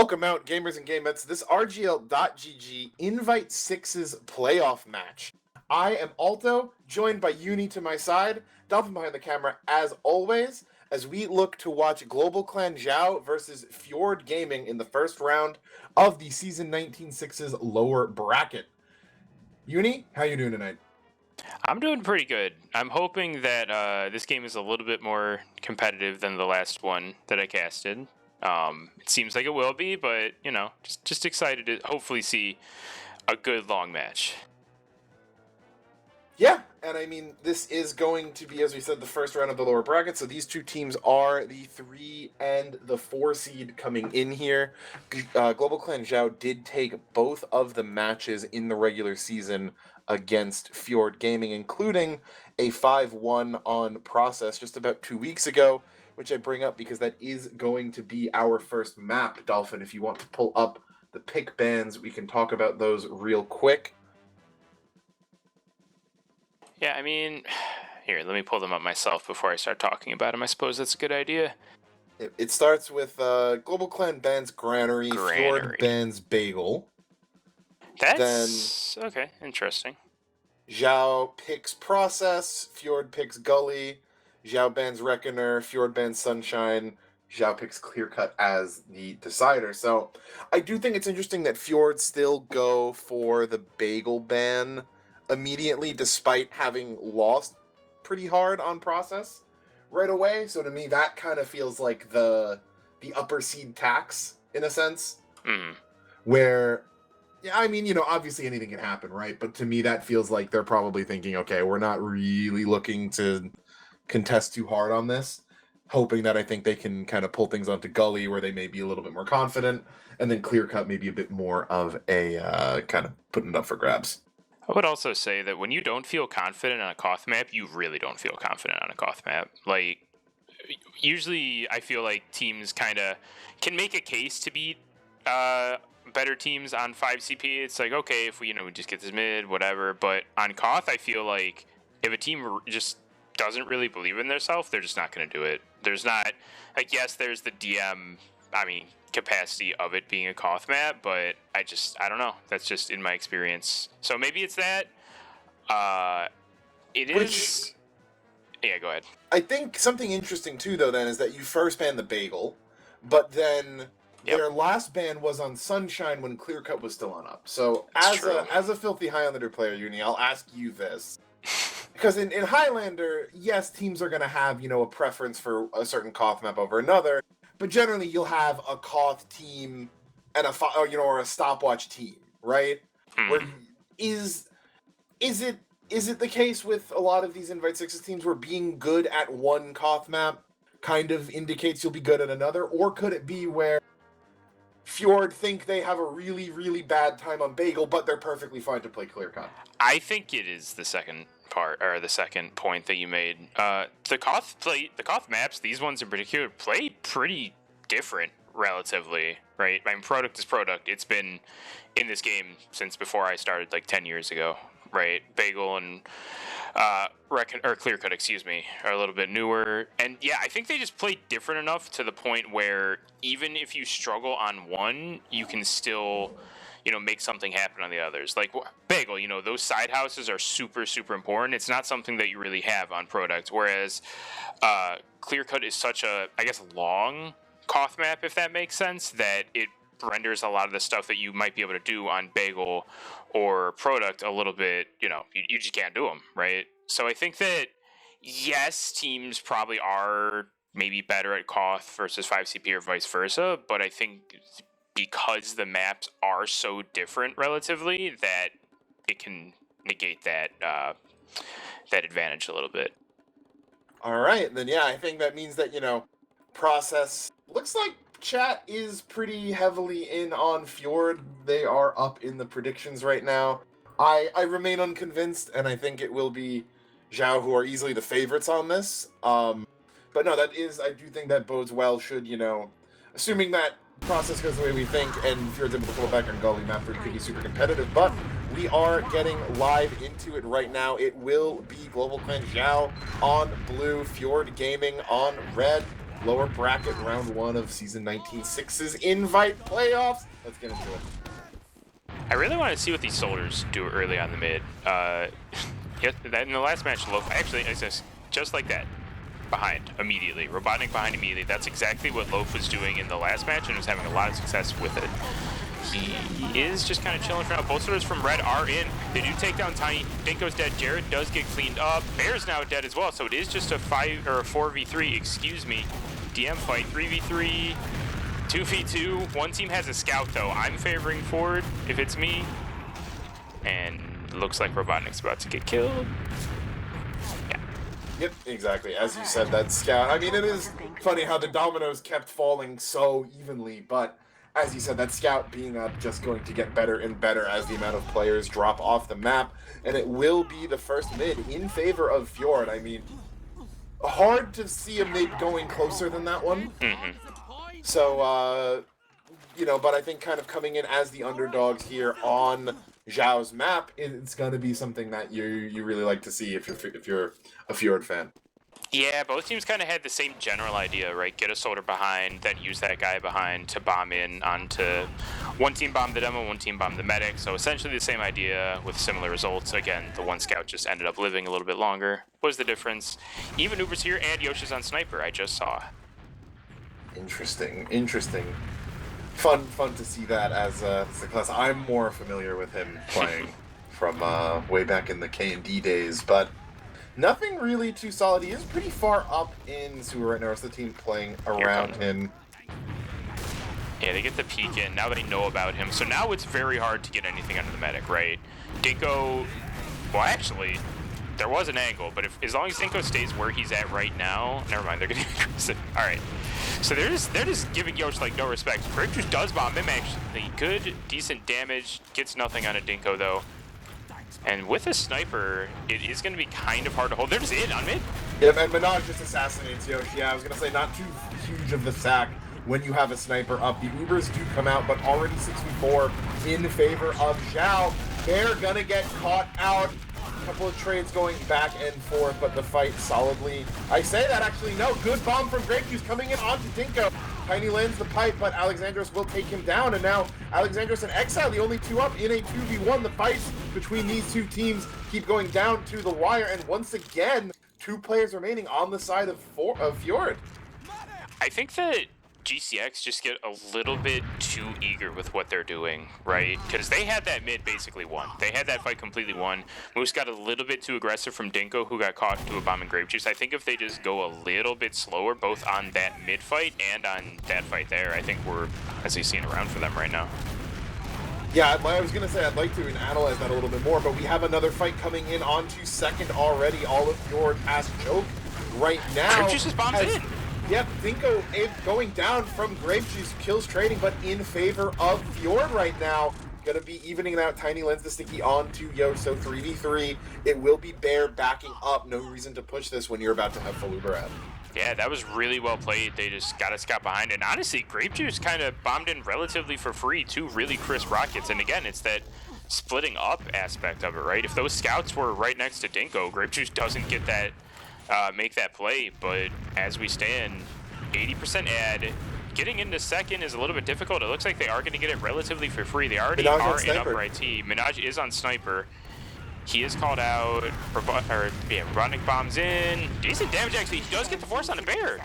Welcome out, gamers and gamettes. This RGL.GG Invite Sixes playoff match. I am Alto, joined by Uni to my side, Dolphin behind the camera as always, as we look to watch Globalclan Xiao versus Fjord Gaming in the first round of the Season 19 Sixes lower bracket. Uni, how you doing tonight? I'm doing pretty good. I'm hoping that this game is a little bit more competitive than the last one that I casted. It seems like it will be, but you know, just excited to hopefully see a good long match. Yeah, and I mean, this is going to be, as we said, the first round of the lower bracket, so these two teams are the 3 and the 4 seed coming in here. Globalclan Xiao did take both of the matches in the regular season against Fjord Gaming, including a 5-1 on process just about 2 weeks ago, which I bring up because that is going to be our first map, Dolphin. If you want to pull up the pick bands, we can talk about those real quick. Yeah, I mean, here, let me pull them up myself before I start talking about them. I suppose that's a good idea. It starts with Globalclan bans Granary, Fjord bans Bagel. That's okay, interesting. Xiao picks Process, Fjord picks Gully, Xiao bans Reckoner, Fjord bans Sunshine, Xiao picks Clearcut as the decider. So I do think it's interesting that Fjord still go for the Bagel ban immediately, despite having lost pretty hard on Process right away. So to me, that kind of feels like the upper seed tax, in a sense, where... Yeah, I mean, you know, obviously anything can happen, right? But to me, that feels like they're probably thinking, okay, we're not really looking to contest too hard on this, hoping that I think they can kind of pull things onto Gully where they may be a little bit more confident, and then Clearcut maybe a bit more of a kind of putting it up for grabs. I would also say that when you don't feel confident on a Koth map, you really don't feel confident on a Koth map. Like, usually I feel like teams kind of can make a case to beat better teams on 5 CP. It's like, okay, if we just get this mid, whatever. But on Koth, I feel like if a team just doesn't really believe in themselves, they're just not going to do it. There's not, like, yes, there's the DM, capacity of it being a Koth map, but I don't know. That's just in my experience. So maybe it's that. Yeah, go ahead. I think something interesting too, though, then, is that you first ban the Bagel, but then their last ban was on Sunshine when Clearcut was still on up. So as a filthy Highlander player, Uni, I'll ask you this. Because in Highlander, yes, teams are going to have, a preference for a certain Koth map over another, but generally you'll have a Koth team and or a stopwatch team, right? Where is it the case with a lot of these Invite Sixes teams where being good at one Koth map kind of indicates you'll be good at another? Or could it be where Fjord think they have a really, really bad time on Bagel, but they're perfectly fine to play Clearcut? I think it is the second part, or the second point that you made. The Koth maps, these ones in particular, play pretty different relatively, right? I mean, product is product. It's been in this game since before I started, like 10 years ago, right? Bagel and Clearcut, excuse me, are a little bit newer. And yeah, I think they just play different enough to the point where even if you struggle on one, you can still, make something happen on the others. Like Bagel, those side houses are super, super important. It's not something that you really have on product. Whereas Clearcut is such a, I guess, long Koth map, if that makes sense, that it renders a lot of the stuff that you might be able to do on Bagel or product a little bit, you just can't do them, right? So I think that, yes, teams probably are maybe better at Koth versus 5 CP or vice versa, but I think because the maps are so different relatively, that it can negate that that advantage a little bit. All right, then yeah, I think that means that, Process looks like chat is pretty heavily in on Fjord. They are up in the predictions right now. I remain unconvinced, and I think it will be Xiao who are easily the favorites on this. But no, I do think that bodes well should, assuming that Process goes the way we think, and Fjord's able to pull back on Gully, map 3 could be super competitive, but we are getting live into it right now. It will be Globalclan Xiao on blue, Fjord Gaming on red. lower bracket round 1 of Season 19-6's Invite Playoffs. Let's get into it. I really want to see what these soldiers do early on the mid. In the last match, Loaf actually just like that, behind immediately, Robotnik behind immediately. That's exactly what Loaf was doing in the last match and was having a lot of success with it. He is just kind of chilling for now. Both soldiers from Red are in. They do take down Tiny. Dinko's dead. Jared does get cleaned up. Bear's now dead as well. So it is just a 4v3. Excuse me. DM fight 3v3. 2v2. One team has a scout though. I'm favoring Fjord if it's me. And looks like Robotnik's about to get killed. Yeah. Yep, exactly. As you said, that scout. I mean, it is funny how the dominoes kept falling so evenly, but as you said, that scout being up just going to get better and better as the amount of players drop off the map, and it will be the first mid in favor of Fjord. I mean, hard to see a mid going closer than that one. So, you know, but I think kind of coming in as the underdogs here on Xiao's map, it's going to be something that you really like to see if you're a Fjord fan. Yeah, both teams kind of had the same general idea, right? Get a soldier behind, then use that guy behind to bomb in onto... One team bombed the demo, one team bombed the medic, so essentially the same idea with similar results. Again, the one scout just ended up living a little bit longer. What was the difference? Even Uber's here and Yoshi's on Sniper, I just saw. Interesting. Fun to see that as the class. I'm more familiar with him playing from way back in the K&D days, but nothing really too solid. He is pretty far up in Sewer right now. It's the team playing around him. Yeah, they get the peek in. Now they know about him. So now it's very hard to get anything under the medic, right? Dinko... Well, actually, there was an angle, but as long as Dinko stays where he's at right now... Never mind, they're getting aggressive. All right. So they're just giving Yosh, like, no respect. Grapejuice does bomb him, actually. Good, decent damage. Gets nothing on a Dinko, though. And with a sniper, it is going to be kind of hard to hold. They're just in on mid. Yeah, and Minaj just assassinates Yoshi. Yeah, I was going to say, not too huge of the sack when you have a sniper up. The Ubers do come out, but already 6v4 in favor of Xiao. They're going to get caught out. A couple of trades going back and forth, but the fight solidly. I say that actually, no. Good bomb from Grapejuice coming in onto Dinko. Tiny lands the pipe, but Alexandros will take him down, and now Alexandros and Exile, the only two up in a 2v1. The fights between these two teams keep going down to the wire, and once again, 2 players remaining on the side of Fjord. I think that GCX just get a little bit too eager with what they're doing, right? Because they had that mid basically won. They had that fight completely won. Moose got a little bit too aggressive from Dinko, who got caught into a bomb and Grapejuice. I think if they just go a little bit slower, both on that mid fight and on that fight there, I think we're, as you seen, around for them right now. Yeah, I was going to say I'd like to analyze that a little bit more, but we have another fight coming in onto second already. All of Fjord has choke right now. Grapejuice just bombs in. Yep, Dinko going down from Grapejuice, kills trading, but in favor of Fjord right now. Gonna be evening out. Tiny lends the sticky onto Yo, so 3v3. It will be Bear backing up. No reason to push this when you're about to have full Uber out. Yeah, that was really well played. They just got a scout behind. And honestly, Grapejuice kind of bombed in relatively for free. 2 really crisp rockets. And again, it's that splitting up aspect of it, right? If those scouts were right next to Dinko, Grapejuice doesn't get that, make that play. But as we stand, 80% ad. Getting into second is a little bit difficult. It looks like they are going to get it relatively for free. They already are in upright T. Minaj is on Sniper. He is called out. Robotnik bombs in. Decent damage, actually. He does get the force on the Bear.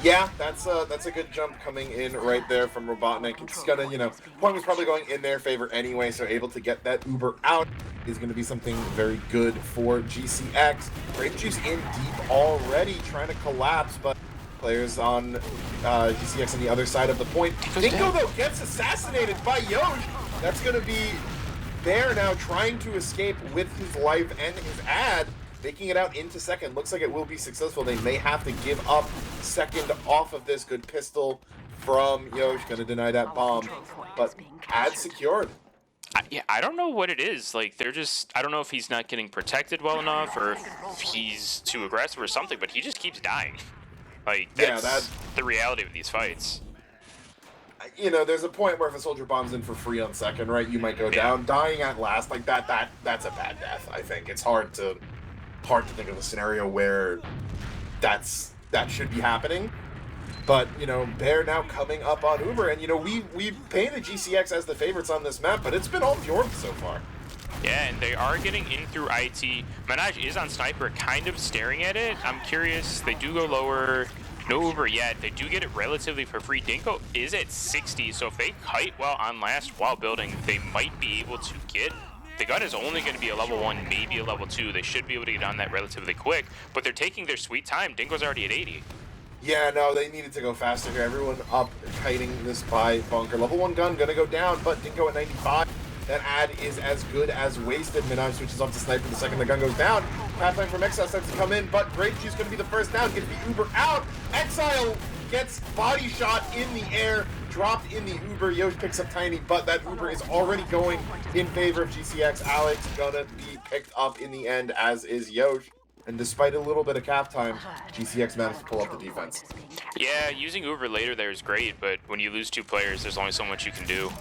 Yeah, that's a good jump coming in right there from Robotnik. It's gonna, you know, point was probably going in their favor anyway, so able to get that Uber out is going to be something very good for GCX. Grapejuice in deep already, trying to collapse, but players on GCX on the other side of the point. Dinko, though, gets assassinated by Yosh. That's going to be Bear now trying to escape with his life and his ad, making it out into second. Looks like it will be successful. They may have to give up second off of this. Good pistol from Yosh. Going to deny that bomb, but ad secured. Yeah, I don't know what it is. Like, they're just... I don't know if he's not getting protected well enough or if he's too aggressive or something, but he just keeps dying. Like, that's the reality of these fights. You know, there's a point where if a soldier bombs in for free on second, right, you might go down. Dying at last, like that's a bad death, I think. It's hard to think of a scenario where that should be happening. But, you know, they're now coming up on Uber, and, you know, we painted GCX as the favorites on this map, but it's been all Fjord so far. Yeah, and they are getting in through IT. Menage is on Sniper, kind of staring at it. I'm curious, they do go lower. No Uber yet. They do get it relatively for free. Dinko is at 60, so if they kite well on last while building, they might be able to get... The gun is only going to be a level 1, maybe a level 2. They should be able to get on that relatively quick, but they're taking their sweet time. Dinko's already at 80. Yeah, no, they needed to go faster here. Everyone up kiting this by bunker. Level 1 gun gonna go down, but Dinko at 95. That ad is as good as wasted. Menage switches off to Sniper the second the gun goes down. Pathfinder from Exile starts to come in, but Great Juice gonna be the first down. Gonna be Uber out. Exile gets body shot in the air, dropped in the Uber. Yosh picks up Tiny, but that Uber is already going in favor of GCX. Alex gonna be picked up in the end, as is Yosh. And despite a little bit of cap time, GCX managed to pull up the defense. Yeah, using Uber later there is great, but when you lose 2 players, there's only so much you can do.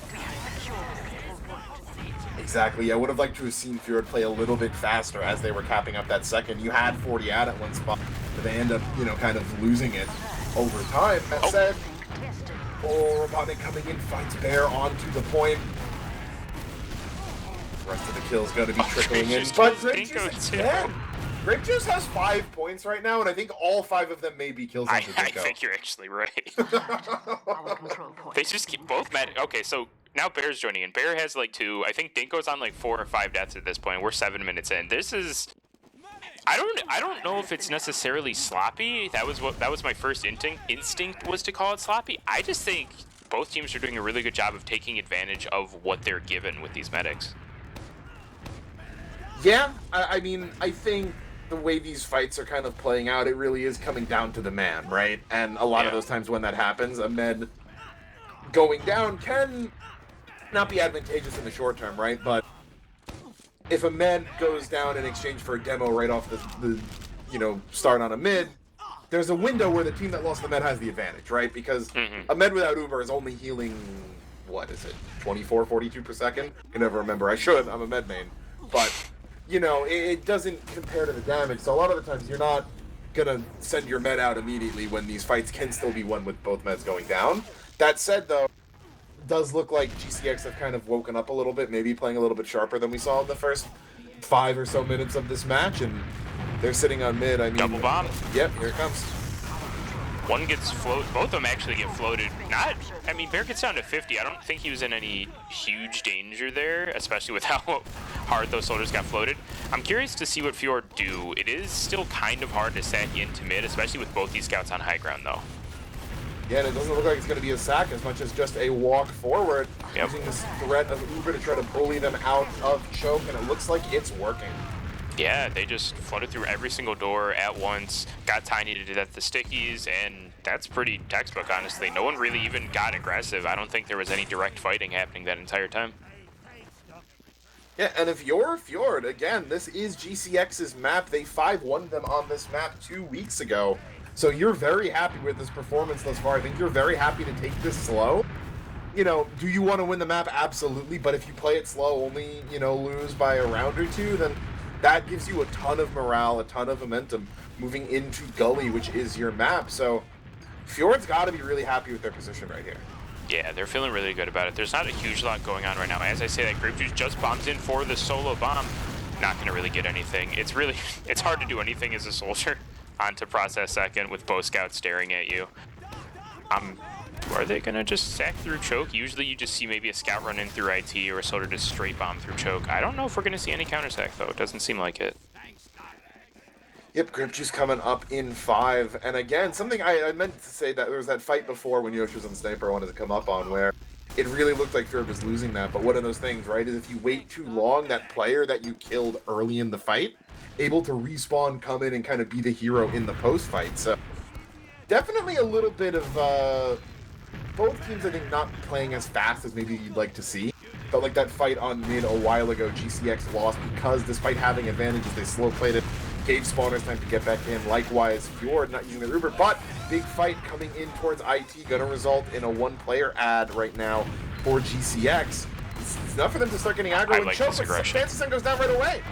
Exactly. I would have liked to have seen Fjord play a little bit faster as they were capping up that second. You had 40 out at one spot, but they end up, you know, kind of losing it over time. That said, Robotnik coming in, finds Bear onto the point. The rest of the kills going to be trickling in, but Great Juice again. Great Juice has 5 points right now, and I think all 5 of them may be kills onto Dinko. I think you're actually right. They just keep both mad. Okay, so now Bear's joining in. Bear has like 2. I think Dinko's on like 4 or 5 deaths at this point. We're 7 minutes in. This is... I don't know if it's necessarily sloppy. That was my first instinct was to call it sloppy. I just think both teams are doing a really good job of taking advantage of what they're given with these medics. Yeah, I mean, I think the way these fights are kind of playing out, it really is coming down to the man, right? And a lot of those times when that happens, a med going down can not be advantageous in the short term, right? But if a med goes down in exchange for a demo right off the you know, start on a mid, there's a window where the team that lost the med has the advantage, right? Because a med without Uber is only healing, what is it, 24, 42 per second? I can never remember. I should, I'm a med main. But... you know, it doesn't compare to the damage, so a lot of the times you're not gonna send your med out immediately when these fights can still be won with both meds going down. That said, though, it does look like GCX have kind of woken up a little bit, maybe playing a little bit sharper than we saw in the first 5 or so minutes of this match, and they're sitting on mid. I mean, double bomb. Yep, here it comes. One gets floated. Both of them actually get floated. I mean, Bear gets down to 50. I don't think he was in any huge danger there, especially with how hard those soldiers got floated. I'm curious to see what Fjord do. It is still kind of hard to sack into mid, especially with both these scouts on high ground, though. Yeah, and it doesn't look like it's going to be a sack as much as just a walk forward, using this threat of Uber to try to bully them out of choke, and it looks like it's working. Yeah, they just flooded through every single door at once, got Tiny to do that, the stickies, and that's pretty textbook, honestly. No one really even got aggressive. I don't think there was any direct fighting happening that entire time. Yeah, and if you're Fjord, again, this is GCX's map. They 5-1'd them on this map 2 weeks ago. So you're very happy with this performance thus far. I think you're very happy to take this slow. You know, do you want to win the map? Absolutely. But if you play it slow, only, you know, lose by a round or 2, then that gives you a ton of morale, a ton of momentum moving into Gully, which is your map. So Fjord's got to be really happy with their position right here. Yeah, they're feeling really good about it. There's not a huge lot going on right now. As I say, that Grape Juice just bombs in for the solo bomb. Not going to really get anything. It's hard to do anything as a soldier onto process second with both scouts staring at you. Are they going to just sack through choke? Usually you just see maybe a scout run in through IT or a soldier just straight bomb through choke. I don't know if we're going to see any counter sack, though. It doesn't seem like it. Yep, Grip Juice coming up in 5. And again, something I meant to say, that there was that fight before when Yoshi was on Sniper I wanted to come up on, where it really looked like Fjord was losing that. But one of those things, right, is if you wait too long, that player that you killed early in the fight, able to respawn, come in, and kind of be the hero in the post-fight. So definitely a little bit of... both teams, I think, not playing as fast as maybe you'd like to see. But like that fight on mid a while ago, GCX lost because despite having advantages, they slow played it, gave spawners time to get back in. Likewise, Fjord not using the Uber, but big fight coming in towards IT, gonna result in a 1-player ad right now for GCX. It's enough for them to start getting aggro and like choke, this but aggression. Fancy Sun goes down right away.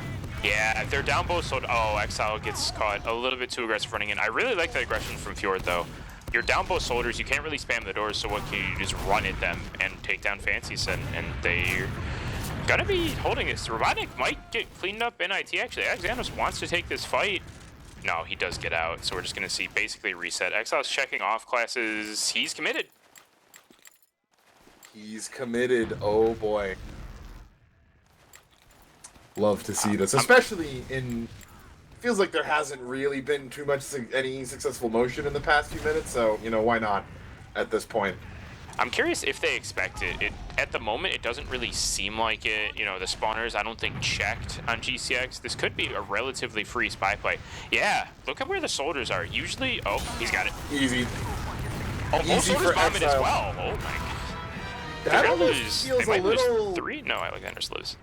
Yeah, they're down both, so Exile gets caught a little bit too aggressive running in. I really like the aggression from Fjord, though. you're down both soldiers. You can't really spam the doors, so what can you just run at them and take down Fancies, and they're gonna be holding this. Robotnik might get cleaned up NIT, actually. Alexandros wants to take this fight. No, he does get out, so we're just gonna see basically reset. Exile's checking off classes. He's committed. He's committed. Oh boy. Love to see this, especially in... Feels like there hasn't really been too much any successful motion in the past few minutes, so, you know, why not at this point? I'm curious if they expect it. At the moment, it doesn't really seem like it. You know, the spawners, I don't think, checked on GCX. This could be a relatively free spy play. Yeah, look at where the soldiers are. Usually... Oh, he's got it. Easy. Oh, Easy both soldiers for bomb it as Exile. well. Oh, my God. That almost feels they a might little... lose 3? No, Alexander's lose.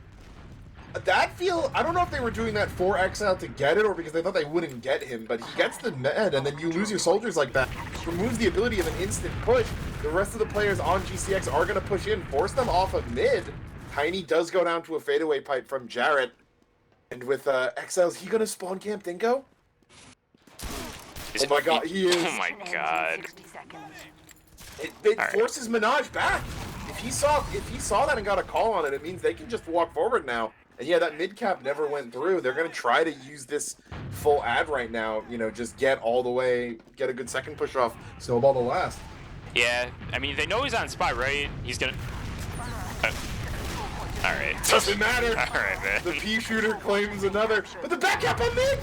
That feel... I don't know if they were doing that for Exile to get it or because they thought they wouldn't get him, but he gets the med, and then you lose your soldiers like that. Removes the ability of an instant push. The rest of the players on GCX are going to push in, force them off of mid. Tiny does go down to a fadeaway pipe from Jarrett. And with Exile, is he going to spawn camp Dingo? Oh my god, he is. Oh my god. It forces Minaj back. If he saw that and got a call on it, it means they can just walk forward now. And yeah, that mid cap never went through. They're gonna try to use this full ad right now. You know, just get all the way, get a good second push off. Snowball the last. Yeah, I mean they know he's on spot, right? He's gonna. All right. Doesn't matter. All right, man. The P shooter claims another, but the back cap on mid.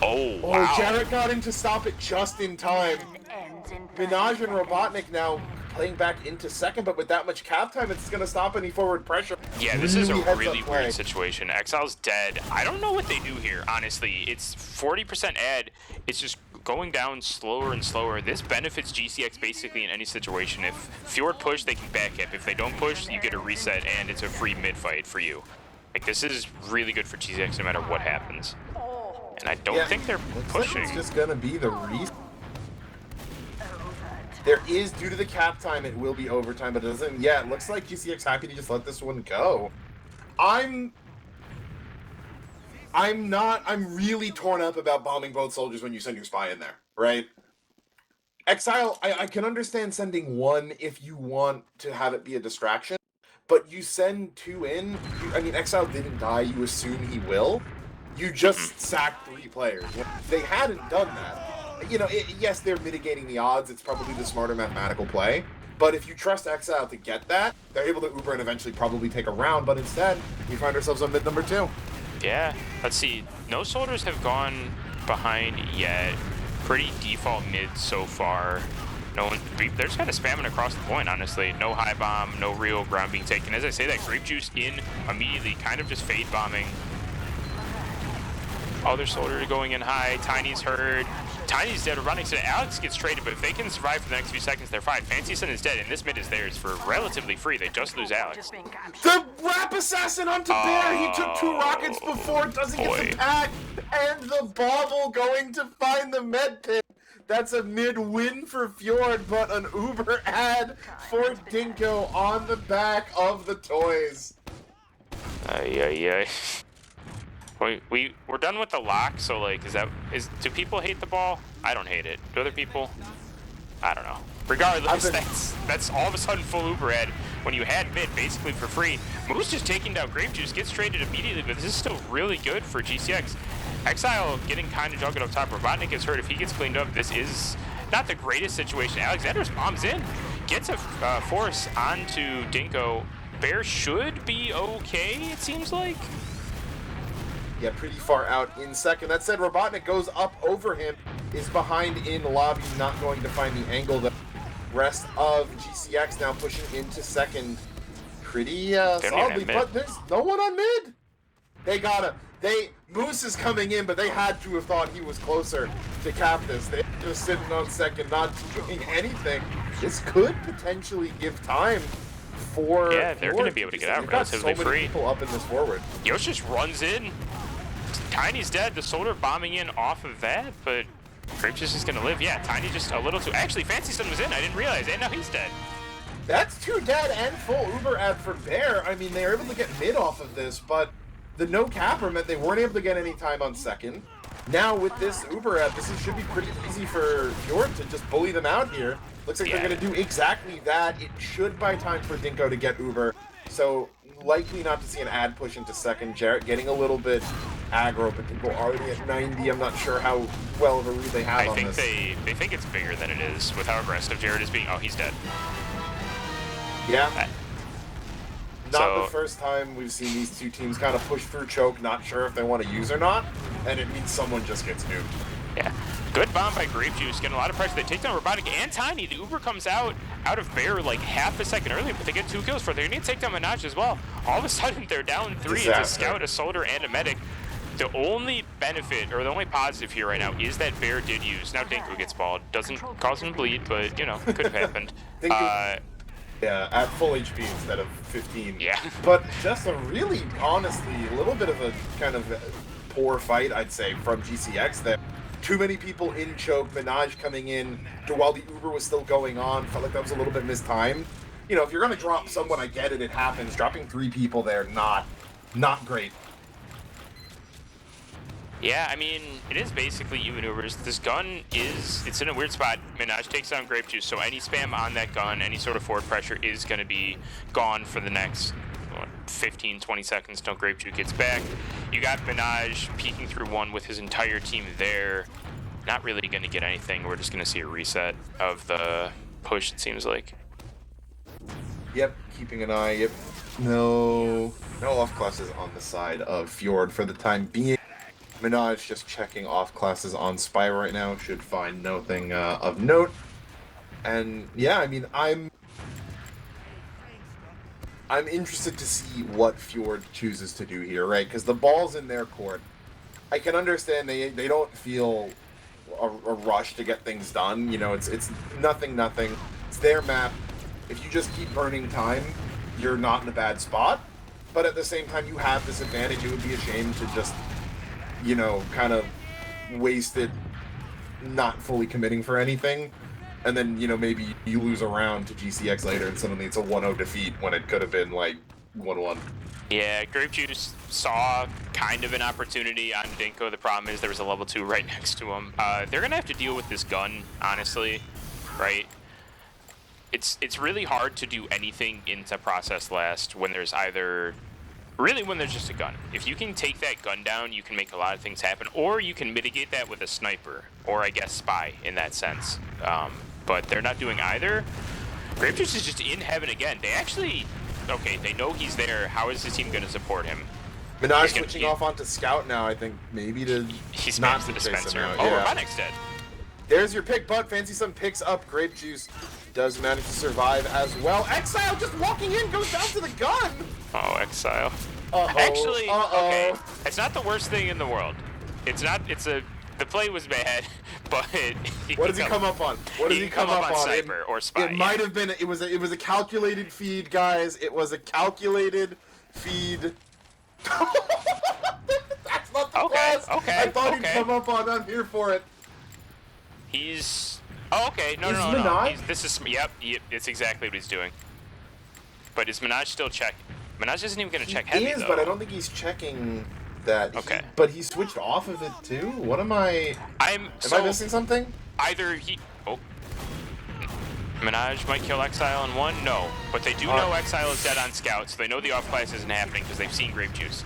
Oh wow. Oh, Jarrett got in to stop it just in time. Minaj and Robotnik now playing back into second, but with that much cap time, it's going to stop any forward pressure. Yeah, this is a really play. weird situation. Exile's dead. I don't know what they do here, honestly. It's 40% ad. It's just going down slower and slower. This benefits GCX basically in any situation. If Fjord push, they can back up. If they don't push, you get a reset, and it's a free mid fight for you. Like, this is really good for GCX no matter what happens. And I don't think they're pushing. It's just going to be the reason. There is, due to the cap time, it will be overtime, but it doesn't. Yeah, it looks like GCX happy to just let this one go. I'm really torn up about bombing both soldiers when you send your spy in there, right? Exile, I can understand sending one if you want to have it be a distraction, but you send two in, I mean, Exile didn't die, you assume he will. You just sacked 3 players. If they hadn't done that, you know, yes, they're mitigating the odds. It's probably the smarter mathematical play. But if you trust Exile to get that, they're able to Uber and eventually probably take a round. But instead, we find ourselves on mid number 2. Yeah, let's see. No soldiers have gone behind yet. Pretty default mid so far. No one, they're just kind of spamming across the point, honestly. No high bomb, no real ground being taken. As I say, that grape juice in immediately, kind of just fade bombing. Other soldier going in high. Tiny's hurt. Tiny's dead. Running to Alex gets traded, but if they can survive for the next few seconds, they're fine. Fancyson is dead, and this mid is theirs for relatively free. They just lose Alex. The Rap Assassin onto Bear! He took 2 rockets before, doesn't get the pack, and the Bobble going to find the med pit. That's a mid win for Fjord, but an Uber ad for Dinko on the back of the toys. We're done with the lock, so like, do people hate the ball? I don't hate it. Do other people? I don't know. Regardless, that's all of a sudden full Uber ad when you had mid basically for free. Moose just taking down Grape Juice, gets traded immediately, but this is still really good for GCX. Exile getting kind of juggled up top. Robotnik gets hurt. If he gets cleaned up, this is not the greatest situation. Alexander's bombs in, gets a force onto Dinko. Bear should be okay, it seems like. Yeah, pretty far out in second. That said, Robotnik goes up over him, is behind in lobby, not going to find the angle. The rest of GCX now pushing into second pretty solidly, but there's no one on mid. Moose is coming in, but they had to have thought he was closer to cap this. They're just sitting on second, not doing anything. This could potentially give time for... Yeah, they're going to be able to get out relatively free. So many people up in this forward. Yosh just runs in. Tiny's dead. The soldier bombing in off of that, but Grape is going to live. Yeah, Tiny just a little too... Actually, Fancy Son was in. I didn't realize. And now he's dead. That's 2 dead and full Uber ad for Bear. I mean, they were able to get mid off of this, but the no capper meant they weren't able to get any time on second. Now with this Uber app, should be pretty easy for Fjord to just bully them out here. Looks like they're going to do exactly that. It should buy time for Dinko to get Uber, so likely not to see an ad push into second. Jarrett getting a little bit aggro, but Dinko already at 90. I'm not sure how well of a read they have on this. They think it's bigger than it is with how aggressive Jared is being. Oh, he's dead. Yeah. Not the first time we've seen these two teams kind of push through choke, not sure if they want to use or not, and it means someone just gets nuked. Yeah. Good bomb by Grape Juice, getting a lot of pressure. They take down Robotic and Tiny. The Uber comes out of Bear like half a second early, but they get 2 kills for it. They're going to take down Minaj as well. All of a sudden, they're down 3. Disaster. It's a Scout, a Soldier, and a Medic. The only benefit, or the only positive here right now, is that Bear did use. Now Dinko gets balled. Doesn't cause him to bleed, but, you know, could have happened. Yeah, at full HP instead of 15. Yeah. But just a really, honestly, a little bit of a kind of poor fight, I'd say, from GCX there. Too many people in choke, Minaj coming in while the Uber was still going on. Felt like that was a little bit mistimed. You know, if you're going to drop someone, I get it, it happens. Dropping 3 people there, not great. Yeah, I mean, it is basically even Ubers. This gun it's in a weird spot. Minaj takes down Grape Juice, so any spam on that gun, any sort of forward pressure is going to be gone for the next 15, 20 seconds until Grape Juice gets back. You got Minaj peeking through one with his entire team there. Not really going to get anything. We're just going to see a reset of the push, it seems like. Yep, keeping an eye. Yep. No off classes on the side of Fjord for the time being. Minaj just checking off classes on Spy right now. Should find nothing of note. And yeah, I mean, I'm interested to see what Fjord chooses to do here, right? Because the ball's in their court. I can understand they don't feel a rush to get things done. You know, it's nothing. It's their map. If you just keep burning time, you're not in a bad spot. But at the same time, you have this advantage. It would be a shame to just, you know, kind of waste it not fully committing for anything. And then, you know, maybe you lose a round to GCX later and suddenly it's a 1-0 defeat when it could have been like 1-1. Yeah, Grape Juice saw kind of an opportunity on Dinko. The problem is there was a level 2 right next to him. They're going to have to deal with this gun, honestly, right? It's really hard to do anything into process last when there's when there's just a gun. If you can take that gun down, you can make a lot of things happen, or you can mitigate that with a sniper, or I guess Spy in that sense. But they're not doing either. Grape Juice is just in heaven again. They actually, okay, they know he's there. How is this team going to support him? Minaj switching off onto Scout now, I think, maybe to he's not the to chase him dispenser. out. Oh, Yeah. Robotic's dead. There's your pick, but Fancy Sun picks up Grape Juice. Does manage to survive as well. Exile just walking in, goes down to the gun! Oh, Exile. Actually, okay, it's not the worst thing in the world. It's not, the play was bad, but what does he come up on? What does he come up on? Sniper or Spy. It might have been, it was a calculated feed, guys. It was a calculated feed. That's not the class. Okay, I thought he'd come up on, I'm here for it. He's, okay, no. This is, yep, it's exactly what he's doing. But is Minaj still checking? Minaj isn't even going to check heavy, though. But I don't think he's checking that. Okay. But he switched off of it, too? What am I... Am I missing something? Either Minaj might kill Exile in one? No. But they do know Exile is dead on Scout, so they know the off-class isn't happening because they've seen Grape Juice.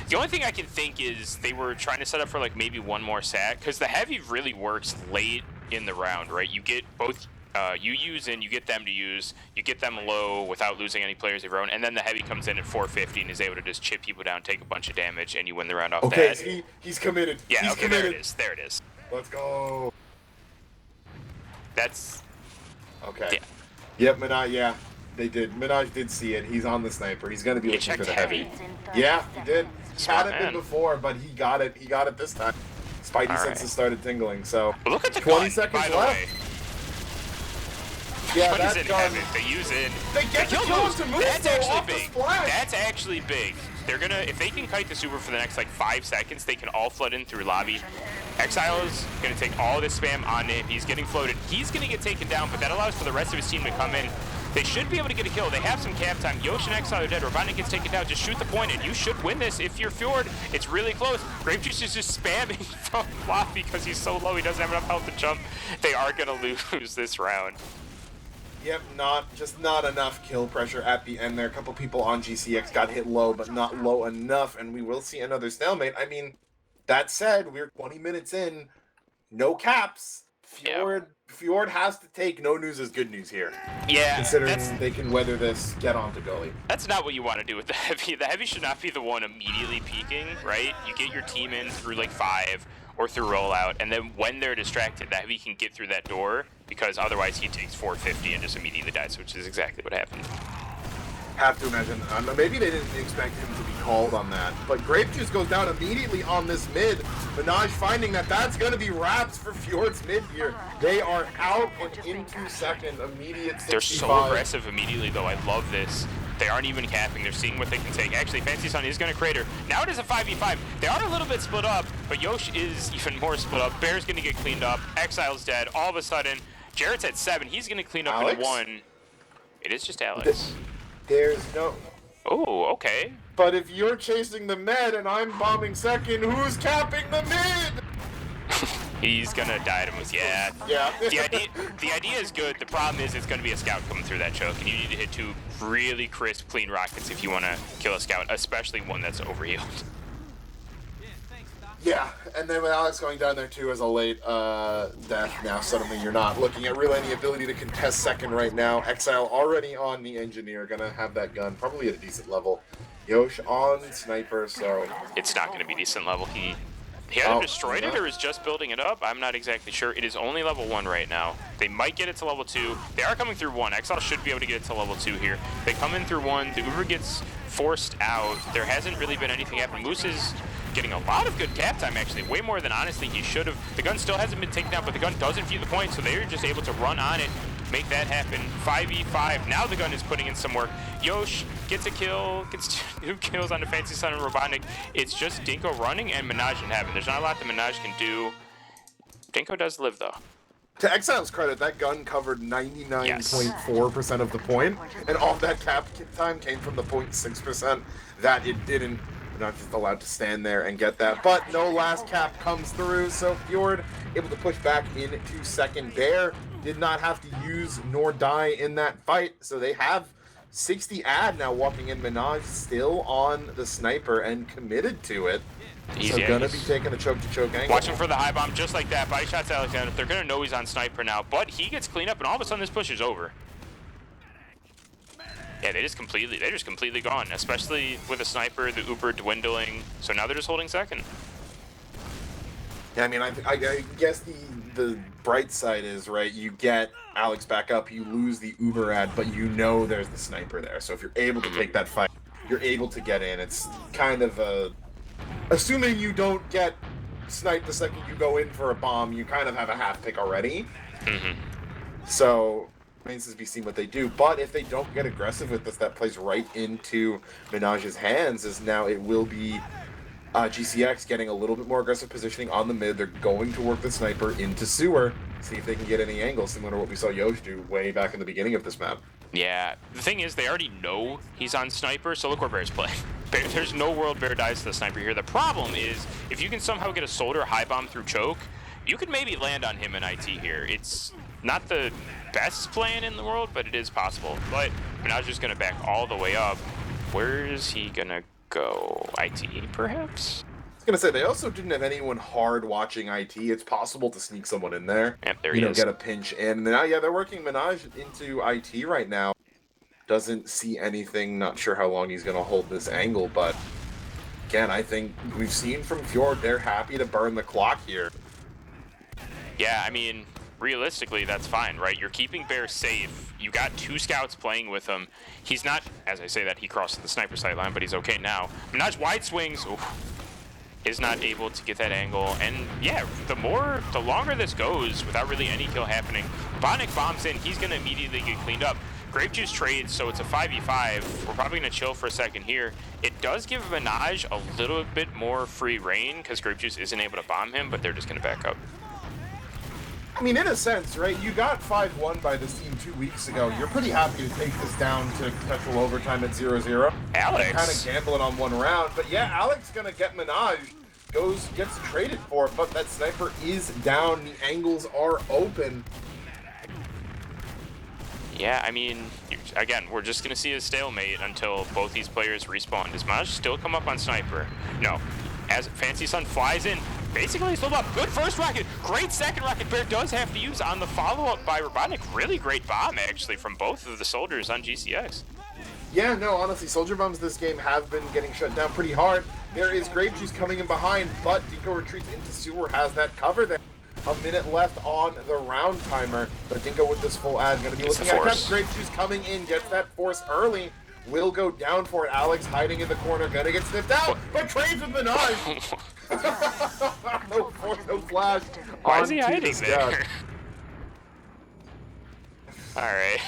The only thing I can think is they were trying to set up for, like, maybe one more sack, because the heavy really works late in the round, right? You get both... you use and you get them to use, you get them low without losing any players of your own, and then the heavy comes in at 450 and is able to just chip people down, take a bunch of damage, and you win the round off that. Okay, he's committed. Yeah, he's okay, committed. there it is. Let's go. That's... Okay. Yeah. Yep, Minaj, yeah. They did. Minaj did see it. He's on the sniper. He's going to be looking for the heavy. Yeah, he did. Smart Had it been before, but he got it. He got it this time. Spidey senses started tingling, so... But look at the 20 gun, seconds by the left. way. Yeah, But that he's in gun... heaven. They use it. They get the kill to move That's actually off big. the splash. That's actually big. They're gonna, if they can kite the super for the next like 5 seconds, they can all flood in through lobby. Exile is gonna take all this spam on it. He's getting floated. He's gonna get taken down, but that allows for the rest of his team to come in. They should be able to get a kill. They have some cap time. Yosh and Exile are dead. Robotnik gets taken down. Just shoot the point, and you should win this if you're Fjord. It's really close. Grapejuice is just spamming from flop because he's so low. He doesn't have enough health to jump. They are going to lose this round. Yep, just not enough kill pressure at the end there. A couple people on GCX got hit low, but not low enough, and we will see another stalemate. I mean, that said, we're 20 minutes in, no caps. Fjord has to take no news as good news here. Yeah, considering they can weather this, get on to Gully. That's not what you want to do with the heavy. The heavy should not be the one immediately peeking, right? You get your team in through like 5 or through rollout, and then when they're distracted, the heavy can get through that door, because otherwise he takes 450 and just immediately dies, which is exactly what happened. Have to imagine. Maybe they didn't expect him to be called on that, but Grapejuice goes down immediately on this mid. Minaj finding that that's going to be wraps for Fjord's mid here. They are out and into second, immediate 65. They're so aggressive immediately, though. I love this. They aren't even capping. They're seeing what they can take. Actually, Fancy Sun is going to crater. Now it is a 5v5. They are a little bit split up, but Yosh is even more split up. Bear's going to get cleaned up. Exile's dead. All of a sudden, Jarrett's at 7. He's going to clean up into 1. It is just Alex. There's no... Oh, okay. But if you're chasing the med and I'm bombing second, who's capping the mid? He's gonna die to us. Yeah. Yeah. The idea is good. The problem is it's gonna be a scout coming through that choke, and you need to hit 2 really crisp, clean rockets if you want to kill a scout, especially one that's overhealed. Yeah, and then with Alex going down there too as a late death, now suddenly you're not looking at really any ability to contest second right now. Exile already on the engineer, gonna have that gun probably at a decent level. Yosh on sniper, so it's not gonna be decent level. He either destroyed it or is just building it up. I'm not exactly sure. It is only level 1 right now. They might get it to level 2. They are coming through 1. Exile should be able to get it to level 2 here. They come in through 1. The Uber gets forced out. There hasn't really been anything happen. Moose is getting a lot of good cap time, actually. Way more than honestly he should have. The gun still hasn't been taken down, but the gun doesn't view the point, so they're just able to run on it, make that happen. 5v5. Now the gun is putting in some work. Yosh gets a kill, gets 2 kills on the Fancy Sun and Robotnik. It's just Dinko running and Minaj in heaven. There's not a lot that Minaj can do. Dinko does live, though. To Exile's credit, that gun covered 99.4% of the point, and all that cap time came from the 0.6% that it didn't. Not just allowed to stand there and get that, but no last cap comes through, so Fjord able to push back into second. Bear did not have to use nor die in that fight, so they have 60 ad now walking in. Minaj still on the sniper and committed to it. So gonna be taking a choke-to-choke angle. Watching for the high bomb just like that. Body shots Alexander. They're gonna know he's on sniper now, but he gets cleaned up, and all of a sudden this push is over. Yeah, they're just completely gone, especially with a sniper, the Uber dwindling. So now they're just holding second. Yeah, I mean, I guess the bright side is, right, you get Alex back up, you lose the Uber ad, but you know there's the sniper there. So if you're able to take that fight, you're able to get in. It's kind of a... Assuming you don't get sniped the second you go in for a bomb, you kind of have a half pick already. So... remains to be seen what they do, but if they don't get aggressive with this, that plays right into Minaj's hands, as now it will be GCX getting a little bit more aggressive positioning on the mid. They're going to work the sniper into sewer, see if they can get any angles, similar to what we saw Yosh do way back in the beginning of this map. Yeah, the thing is, they already know he's on sniper, so look where Bear's playing. There's no world Bear dies to the sniper here. The problem is, if you can somehow get a soldier high bomb through choke, you could maybe land on him in IT here. It's not the best plan in the world, but it is possible. But Minaj is going to back all the way up. Where is he going to go? IT, perhaps? I was going to say, they also didn't have anyone hard watching IT. It's possible to sneak someone in there. Yep, there he is. Get a pinch in. And now, yeah, they're working Minaj into IT right now. Doesn't see anything. Not sure how long he's going to hold this angle, but again, I think we've seen from Fjord, they're happy to burn the clock here. Yeah, I mean, realistically, that's fine, right? You're keeping Bear safe. You got 2 scouts playing with him. He's not, as I say that, he crossed the sniper sight line, but he's okay now. Minaj wide swings, is not able to get that angle. And yeah, the longer this goes without really any kill happening, Bonic bombs in, he's gonna immediately get cleaned up. Grapejuice trades, so it's a 5v5. We're probably gonna chill for a second here. It does give Minaj a little bit more free reign because Grapejuice isn't able to bomb him, but they're just gonna back up. I mean, in a sense, right? You got 5-1 by this team 2 weeks ago. You're pretty happy to take this down to perpetual overtime at 0-0. Alex. Kind of gambling on one round. But yeah, Alex gonna get Minaj. Gets traded for it, but that sniper is down. The angles are open. Yeah, I mean, again, we're just going to see a stalemate until both these players respawn. Does Minaj still come up on sniper? No. As Fancy Sun flies in, basically he's still up. Good first rocket. Great second rocket. Bear does have to use on the follow-up by Robotnik. Really great bomb, actually, from both of the soldiers on GCX. Yeah, no, honestly, soldier bombs this game have been getting shut down pretty hard. There is Grape Juice coming in behind, but Dinko retreats into sewer, has that cover there. A minute left on the round timer, but Dinko with this full ad going to be looking at it. Grape Juice coming in, gets that force early, will go down for it. Alex hiding in the corner, gonna get sniffed out, but trades with the knife. No force, no flash. Why is he hiding there? Alright,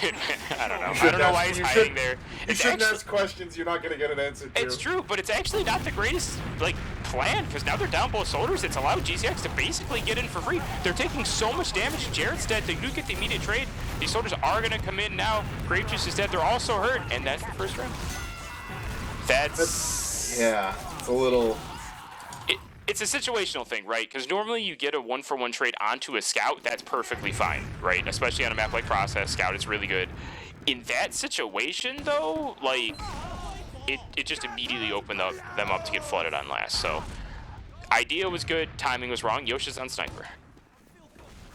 I don't know. I don't know why he's hiding there. You shouldn't ask questions you're not going to get an answer to. It's true, but it's actually not the greatest, like, plan, because now they're down both soldiers. It's allowed GCX to basically get in for free. They're taking so much damage. Jared's dead. They do get the immediate trade. These soldiers are going to come in now. Grape Juice is dead. They're also hurt, and that's the first round. Yeah, it's a little... It's a situational thing, right? Because normally you get a one-for-one trade onto a scout, that's perfectly fine, right? Especially on a map like Process, scout is really good. In that situation, though, like, it just immediately opened them up to get flooded on last. So, idea was good, timing was wrong. Yoshi's on sniper.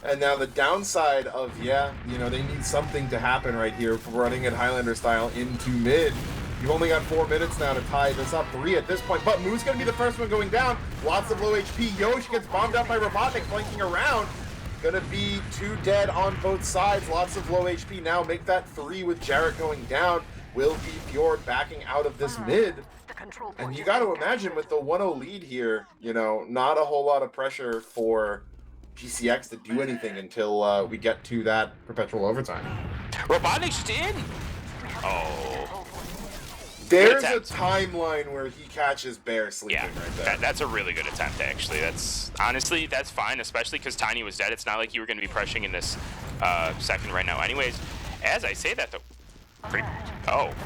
And now the downside of, yeah, you know, they need something to happen right here for running it Highlander style into mid. You've only got 4 minutes now to tie this up, 3 at this point, but Moo's going to be the first one going down. Lots of low HP. Yosh gets bombed out by Robotnik flanking around. Going to be 2 dead on both sides. Lots of low HP now. Make that 3 with Jarrett going down. Will be Fjord backing out of this mid. And you got to imagine with the 1-0 lead here, you know, not a whole lot of pressure for GCX to do anything until we get to that perpetual overtime. Robotnik's in! Oh. There's a timeline where he catches Bear sleeping right there. That's a really good attempt, actually. Honestly, that's fine, especially because Tiny was dead. It's not like you were going to be pressuring in this second right now. Anyways, as I say that, though,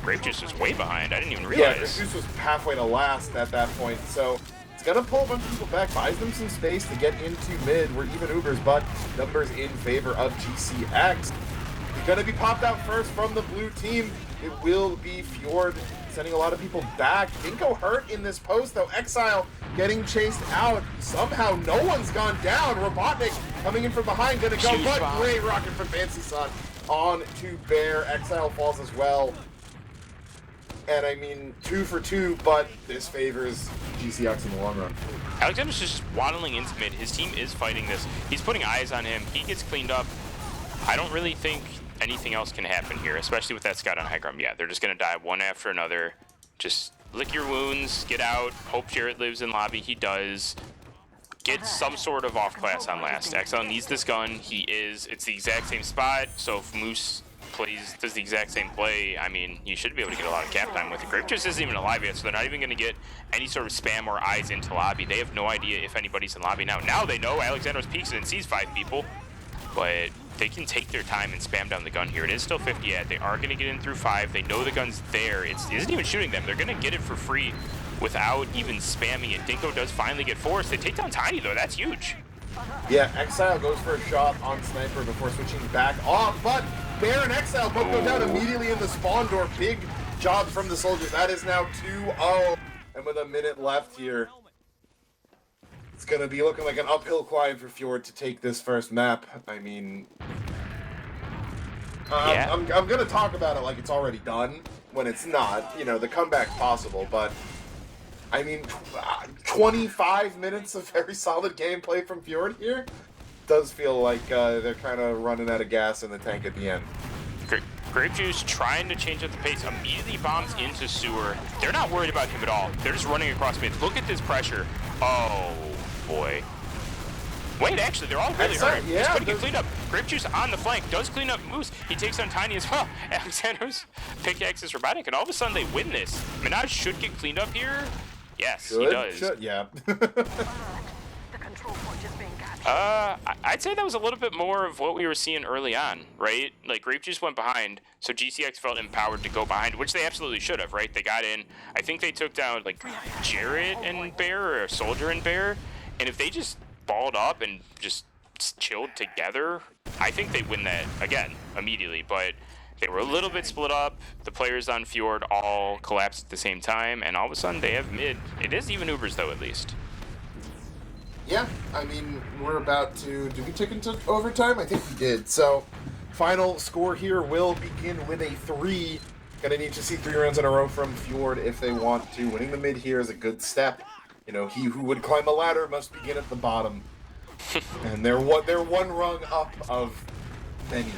Grape Juice was way behind. I didn't even realize. Yeah, Grape Juice was halfway to last at that point, so it's going to pull a bunch of people back, buys them some space to get into mid. We're even Ubers, but numbers in favor of GCX. He's going to be popped out first from the blue team. It will be Fjord sending a lot of people back. Dinko hurt in this post, though. Exile getting chased out. Somehow no one's gone down. Robotnik coming in from behind, gonna go, but great rocket from Fancy Sun on to Bear. Exile falls as well. And I mean, 2 for 2, but this favors GCX in the long run. Alexander's just waddling into mid. His team is fighting this. He's putting eyes on him. He gets cleaned up. I don't really think anything else can happen here, especially with that scout on high ground. Yeah, they're just going to die one after another. Just lick your wounds, get out, hope Jared lives in lobby. He does. Get some sort of off class on last. Exile needs this gun. It's the exact same spot, so if Moose does the exact same play, I mean, you should be able to get a lot of cap time with it. Grape Juice isn't even alive yet, so they're not even going to get any sort of spam or eyes into lobby. They have no idea if anybody's in lobby now. Now they know Alexander's peeks and sees 5 people, but they can take their time and spam down the gun here. It is still 50 ad. They are going to get in through 5. They know the gun's there. It isn't even shooting them. They're going to get it for free without even spamming it. Dinko does finally get forced. They take down Tiny, though. That's huge. Yeah, Exile goes for a shot on Sniper before switching back off, but Bear and Exile both go down immediately in the spawn door. Big job from the soldiers. That is now 2-0, and with a minute left here, it's going to be looking like an uphill climb for Fjord to take this first map. I mean, I'm going to talk about it like it's already done when it's not. You know, the comeback's possible, but I mean, 25 minutes of very solid gameplay from Fjord here does feel like they're kind of running out of gas in the tank at the end. Grape Juice trying to change up the pace, immediately bombs into sewer. They're not worried about him at all. They're just running across mid. Look at this pressure. Oh, boy. Wait, actually, they're all really hurt. Yeah, he's going to get cleaned up. Grape Juice on the flank, does clean up Moose. He takes on Tiny as well. Alexander's pickaxe is robotic, and all of a sudden they win this. Minaj should get cleaned up here. Yes, he does. Yeah. The control point is being captured. I'd say that was a little bit more of what we were seeing early on, right? Like, Grape Juice went behind, so GCX felt empowered to go behind, which they absolutely should have, right? They got in. I think they took down, like, Jarrett and Bear, or a Soldier and Bear, and if they just balled up and just chilled together, I think they win that, again, immediately, but they were a little bit split up. The players on Fjord all collapsed at the same time, and all of a sudden they have mid. It is even Ubers, though, at least. Yeah, I mean, we're about to... Did we take into overtime? I think we did. So, final score here will begin with a 3. Gonna need to see 3 rounds in a row from Fjord if they want to. Winning the mid here is a good step. You know, he who would climb a ladder must begin at the bottom. And they're one rung up of many.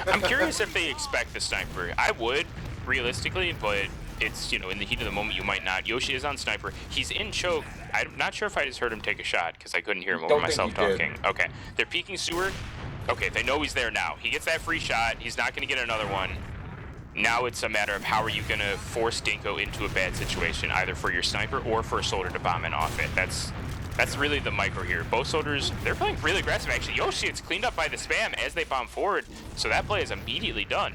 I'm curious if they expect the sniper. I would, realistically, but it's, you know, in the heat of the moment, you might not. Yoshi is on sniper. He's in choke. I'm not sure if I just heard him take a shot, because I couldn't hear him over myself talking. Okay. They're peeking Seward. Okay, they know he's there now. He gets that free shot. He's not going to get another one. Now it's a matter of how are you going to force Dinko into a bad situation, either for your sniper or for a soldier to bomb in off it. That's really the micro here. Both soldiers, they're playing really aggressive, actually. Yoshi, it's cleaned up by the spam as they bomb forward, so that play is immediately done.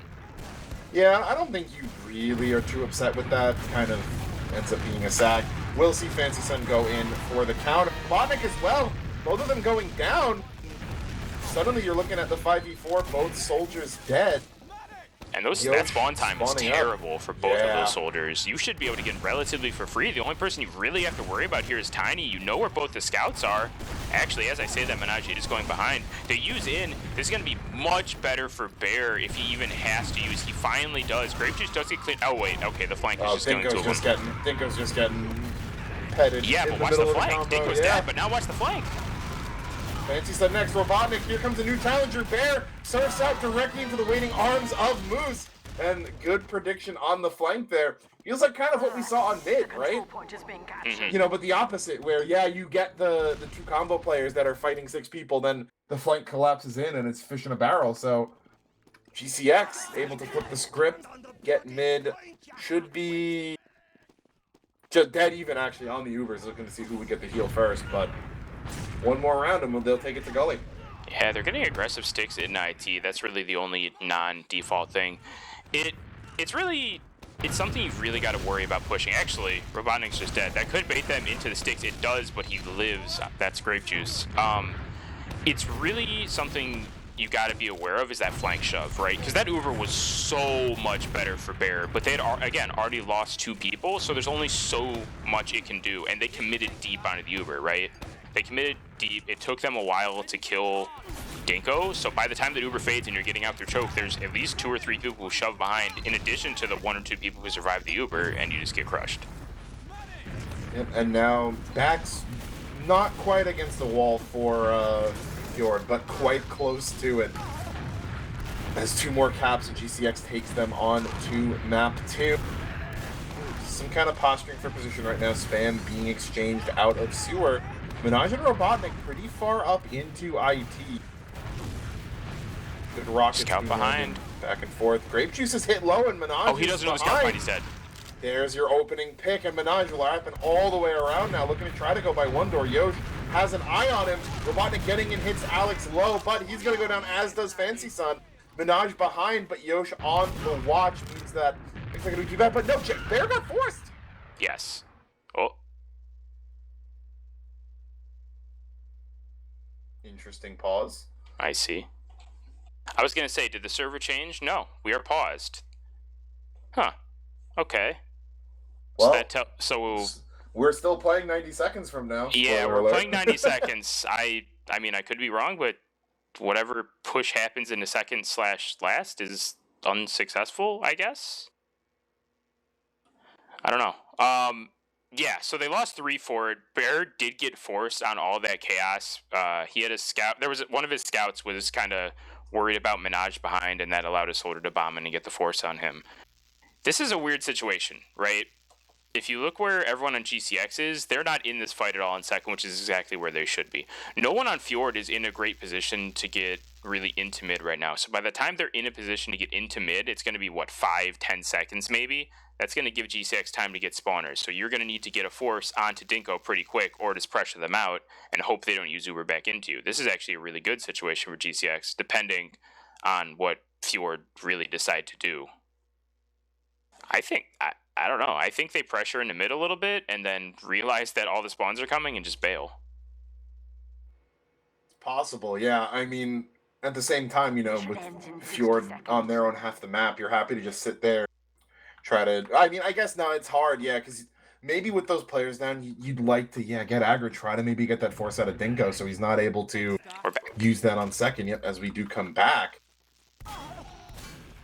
Yeah, I don't think you really are too upset with that. Kind of ends up being a sack. We'll see Fancy Sun go in for the count. Botnik as well. Both of them going down. Suddenly you're looking at the 5v4, both soldiers dead. And that spawn time is terrible for both of those soldiers. You should be able to get relatively for free. The only person you really have to worry about here is Tiny. You know where both the scouts are. Actually, as I say that, Menage is going behind. They use in. This is going to be much better for Bear if he even has to use. He finally does. Grape Juice does get clean. Oh, wait. Okay, the flank is just going to him. Dinko's just getting petted. Yeah, but watch the flank. Dinko's dead, but now watch the flank. Fancy Sun next, Robotnik, here comes a new challenger. Bear surfs out directly into the waiting arms of Moose. And good prediction on the flank there. Feels like kind of what we saw on mid, right? You know, but the opposite, where, yeah, you get the 2 combo players that are fighting 6 people, then the flank collapses in and it's fish in a barrel. So, GCX able to flip the script, get mid, should be just dead even, actually, on the Ubers, looking to see who would get the heal first, but... One more round and they'll take it to Gully. Yeah, they're getting aggressive sticks in IT. That's really the only non-default thing. It's something you've really got to worry about pushing. Actually, Robotnik's just dead. That could bait them into the sticks. It does, but he lives. That's Grape Juice. It's really something you got to be aware of is that flank shove, right? Because that Uber was so much better for Bear, but they had, again, already lost 2 people, so there's only so much it can do, and they committed deep onto the Uber, right? They committed deep. It took them a while to kill Dinko, so by the time the Uber fades and you're getting out their choke, there's at least 2 or 3 people who shove behind, in addition to the 1 or 2 people who survive the Uber, and you just get crushed. Yep, and now back's not quite against the wall for Fjord, but quite close to it. As 2 more caps and GCX takes them on to map 2. Some kind of posturing for position right now. Spam being exchanged out of sewer. Menage and Robotnik pretty far up into IT. Good rocket scout behind. Back and forth. Grape Juice is hit low and Menage. Oh, he doesn't know the scout behind. He's dead. There's your opening pick, and Menage will happen all the way around now, looking to try to go by one door. Yosh has an eye on him. Robotnik getting in, hits Alex low, but he's going to go down, as does Fancy Sun. Menage behind, but Yosh on the watch means that looks like it'll be too bad, but no, Bear got forced. Yes. Oh. Interesting pause. I see. I was going to say, did the server change? No, we are paused. Huh. Okay. Well, so we're still playing 90 seconds from now. Yeah, we're playing 90 seconds. I mean, I could be wrong, but whatever push happens in the second/last is unsuccessful, I guess. I don't know. Yeah, so they lost 3 for it. Bear did get forced on all that chaos. He had a scout. There was one of his scouts was kind of worried about Menage behind, and that allowed his soldier to bomb in and get the force on him. This is a weird situation, right? If you look where everyone on GCX is, they're not in this fight at all in second, which is exactly where they should be. No one on Fjord is in a great position to get really into mid right now. So by the time they're in a position to get into mid, it's going to be, 5-10 seconds maybe? that's going to give GCX time to get spawners. So you're going to need to get a force onto Dinko pretty quick, or just pressure them out and hope they don't use Uber back into you. This is actually a really good situation for GCX, depending on what Fjord really decide to do. I think, I don't know. I think they pressure in the mid a little bit and then realize that all the spawns are coming and just bail. It's possible, yeah. I mean, at the same time, you know, with Fjord on their own half the map, you're happy to just sit there, try to. I mean, I guess now it's hard, yeah, because maybe with those players down, you'd like to, yeah, get aggro, try to maybe get that force out of Dinko, so he's not able to use that on second yet. As we do come back.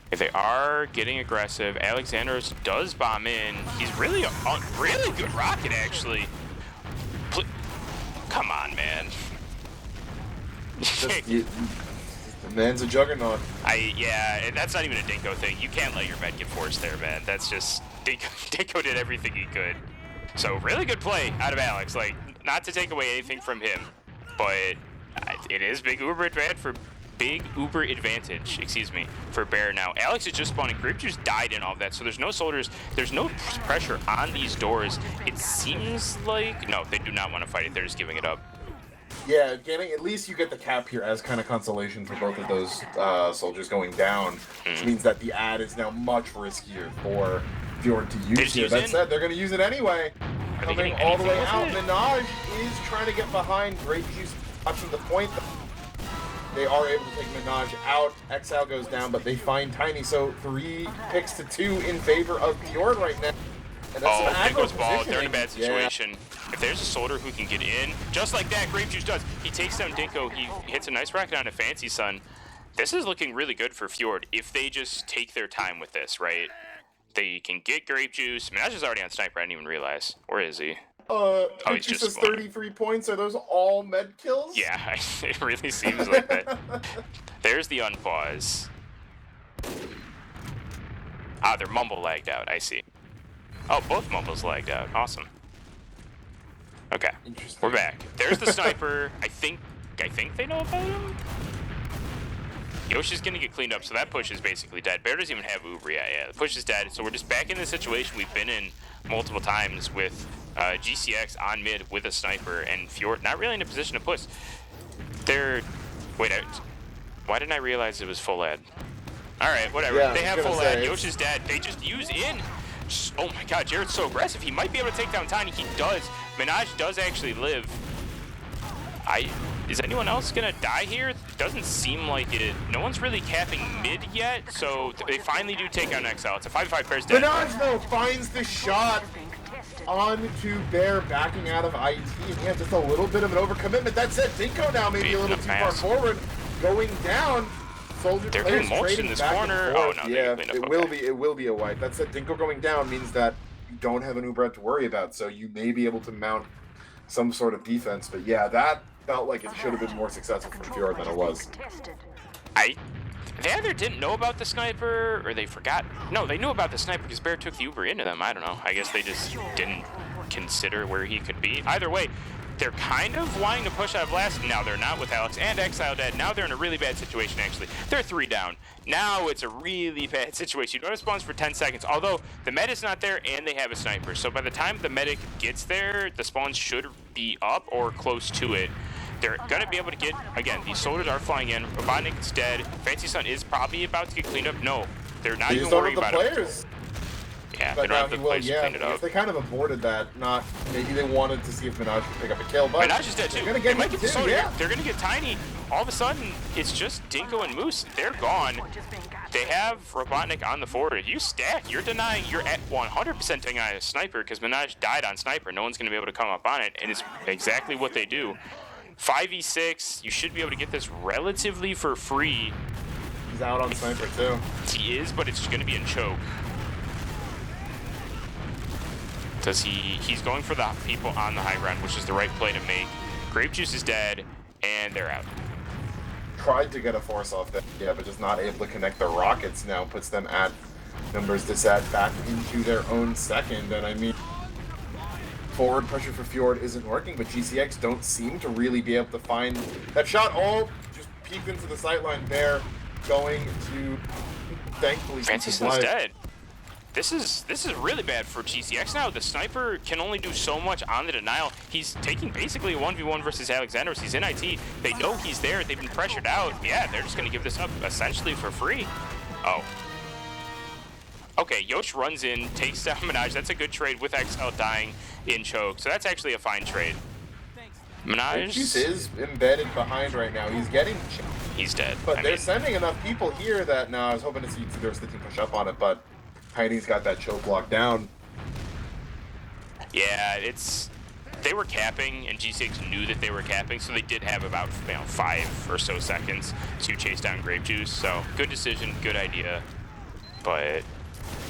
If they are getting aggressive, Alexandros does bomb in. He's really a really good rocket, actually. Come on, man. The man's a juggernaut. Yeah, and that's not even a Dinko thing. You can't let your med get forced there, man. That's just Dinko did everything he could. So really good play out of Alex. Like, not to take away anything from him, but it is big Uber advantage, excuse me, for Bear now. Alex is just spawning. Grape Juice died in all of that, so there's no soldiers. There's no pressure on these doors. It seems like... No, they do not want to fight it. They're just giving it up. Yeah, getting at least you get the cap here as kind of consolation for both of those soldiers going down, which means that the ad is now much riskier for Fjord to use here. That said, they're going to use it anyway. Coming all the way out, Minaj is trying to get behind. Grape Juice touching the point. They are able to take Minaj out. Exile goes down, but they find Tiny. So 3 picks to 2 in favor of Fjord right now. And that's Dinko's ball. They're in a bad situation. Yeah. If there's a soldier who can get in, just like that, Grape Juice does. He takes down Dinko. He hits a nice rocket on a Fancy Sun. This is looking really good for Fjord if they just take their time with this, right? They can get Grape Juice. Minaj is already on Sniper. I didn't even realize. Where is he? Grape Juice has 33 points. Are those all med kills? Yeah, it really seems like that. There's the unpause. Ah, their mumble lagged out. I see. Oh, both mumbles lagged out. Awesome. Okay, we're back. There's the sniper. I think they know about him. Yoshi's gonna get cleaned up, so that push is basically dead. Bear doesn't even have Uber yet. Yeah, the push is dead. So we're just back in the situation we've been in multiple times with GCX on mid with a sniper and Fjord not really in a position to push. Wait, why didn't I realize it was full ad? All right, whatever. Yeah, they have full ad. Yoshi's dead. They just use in. Oh my God, Jared's so aggressive. He might be able to take down Tiny. He does. Minaj does actually live. Is anyone else gonna die here? It doesn't seem like it. No one's really capping mid yet, so they finally do take on Exile. It's a 5v5 Bear's dead. Minaj though finds the shot onto Bear backing out of IT. And yeah, just a little bit of an overcommitment. That's it. Dinko now maybe a little too far forward, going down. Soldier They're doing mulch in this corner. Oh no, yeah, it will be a wipe. That said, Dinko going down means that you don't have an Uber to worry about, so you may be able to mount some sort of defense. But yeah, that felt like it should have been more successful from Fjord than it was. They either didn't know about the sniper or they forgot. No, they knew about the sniper because Bear took the Uber into them. I don't know. I guess they just didn't consider where he could be. Either way, they're kind of wanting to push out of blast. Now they're not with Alex and Exile dead. Now they're in a really bad situation, actually. They're 3 down. Now it's a really bad situation. You don't have spawns for 10 seconds, although the med is not there and they have a sniper. So by the time the medic gets there, the spawns should be up or close to it. They're going to be able to get, again, these soldiers are flying in. Robotnik is dead. Fancy Sun is probably about to get cleaned up. No, they're not even worried about it. Yeah, but they don't have the players to clean it up. They kind of aborted that. Maybe they wanted to see if Minaj could pick up a kill, but Minaj is dead too. They might get the soldier. Yeah. They're going to get Tiny. All of a sudden, it's just Dinko and Moose. They're gone. They have Robotnik on the forward. You stack. You're at 100% denying a sniper because Minaj died on sniper. No one's going to be able to come up on it, and it's exactly what they do. 5v6. You should be able to get this relatively for free. He's out on sniper too. He is, but it's going to be in choke. Because he's going for the people on the high ground, which is the right play to make. Grape Juice is dead, and they're out. Tried to get a force off that, yeah, but just not able to connect the rockets now puts them at numbers to set back into their own second. And I mean, forward pressure for Fjord isn't working, but GCX don't seem to really be able to find that shot. All just peeked into the sight line there, going to thankfully Francis is dead. this is really bad for GCX now. The sniper can only do so much on the denial. He's taking basically a 1v1 versus Alexander. He's in IT. They know he's there. They've been pressured out. Yeah, they're just going to give this up essentially for free. Oh. Okay, Yosh runs in, takes down Minaj. That's a good trade with Exile dying in choke. So that's actually a fine trade. Minaj is embedded behind right now. He's getting... He's dead. But they're sending enough people here that... No, I was hoping to see the rest of the team push up on it, but Heidi's got that choke block down. Yeah, it's... They were capping, and G6 knew that they were capping, so they did have about 5 or so seconds to chase down Grape Juice. So, good decision, good idea. But...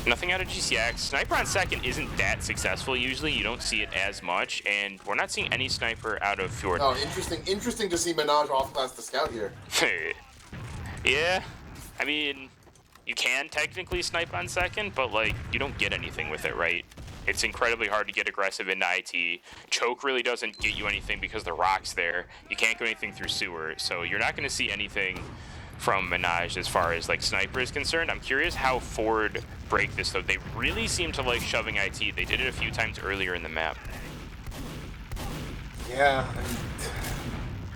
nothing out of GCX. Sniper on second isn't that successful usually. You don't see it as much, and we're not seeing any sniper out of Fjord. Oh, interesting to see Minaj off-class the scout here. Yeah, I mean, you can technically snipe on second, but like, you don't get anything with it, right? It's incredibly hard to get aggressive into IT. Choke really doesn't get you anything because the rock's there. You can't go anything through sewer, so you're not going to see anything from Minaj as far as like sniper is concerned. I'm curious how Fjord break this though. They really seem to like shoving IT. They did it a few times earlier in the map. Yeah,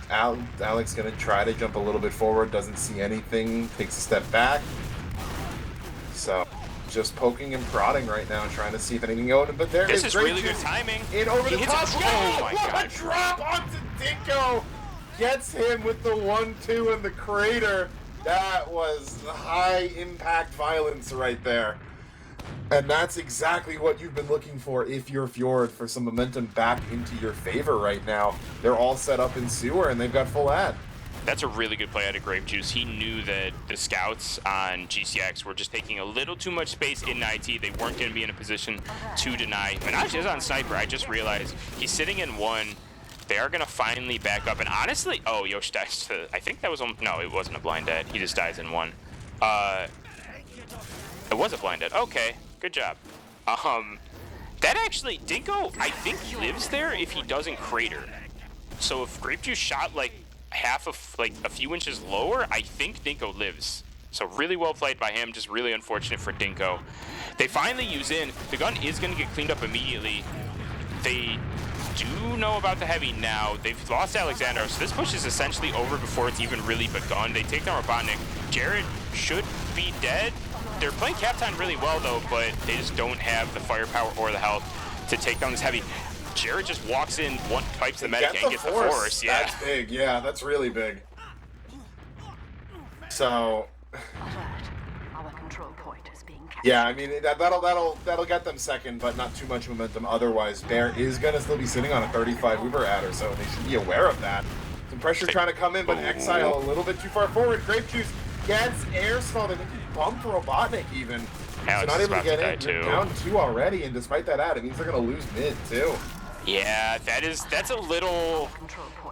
Alex gonna try to jump a little bit forward, doesn't see anything, takes a step back. So just poking and prodding right now, trying to see if anything goes. But there this is really good timing. In over the top. Oh my god! A drop onto Dinko. Gets him with the 1-2 in the crater. That was high impact violence right there. And that's exactly what you've been looking for if you're Fjord, for some momentum back into your favor right now. They're all set up in sewer and they've got full ad. That's a really good play out of Grape Juice. He knew that the scouts on GCX were just taking a little too much space in IT. They weren't going to be in a position to deny. Minaj is on sniper. I just realized he's sitting in one. They are going to finally back up. And honestly, oh, Yosh dies to, I think that was, no, it wasn't a blind dead. He just dies in one. It was a blind dead. Okay, good job. That actually, Dinko, I think lives there if he doesn't crater. So if Grape Juice shot like half of, like a few inches lower, I think Dinko lives. So really well played by him, just really unfortunate for Dinko. They finally use in. The gun is going to get cleaned up immediately. They do know about the heavy now. They've lost Alexander, so this push is essentially over before it's even really begun. They take down Robotnik. Jared should be dead. They're playing Captain really well though, but they just don't have the firepower or the health to take down this heavy. Jared just walks in, one pipes the medic and gets the force. Yeah, that's big. Yeah, that's really big. So, yeah, I mean that'll get them second, but not too much momentum. Otherwise, Bear is gonna still be sitting on a 35 Uber adder, so they should be aware of that. Some pressure trying to come in, but Exile a little bit too far forward. Grape Juice gets air stalled. I think he bumped Robotnik even. Alex so not able to get in. Too. Down 2 already, and despite that ad, it means they're gonna lose mid too. Yeah, that's a little,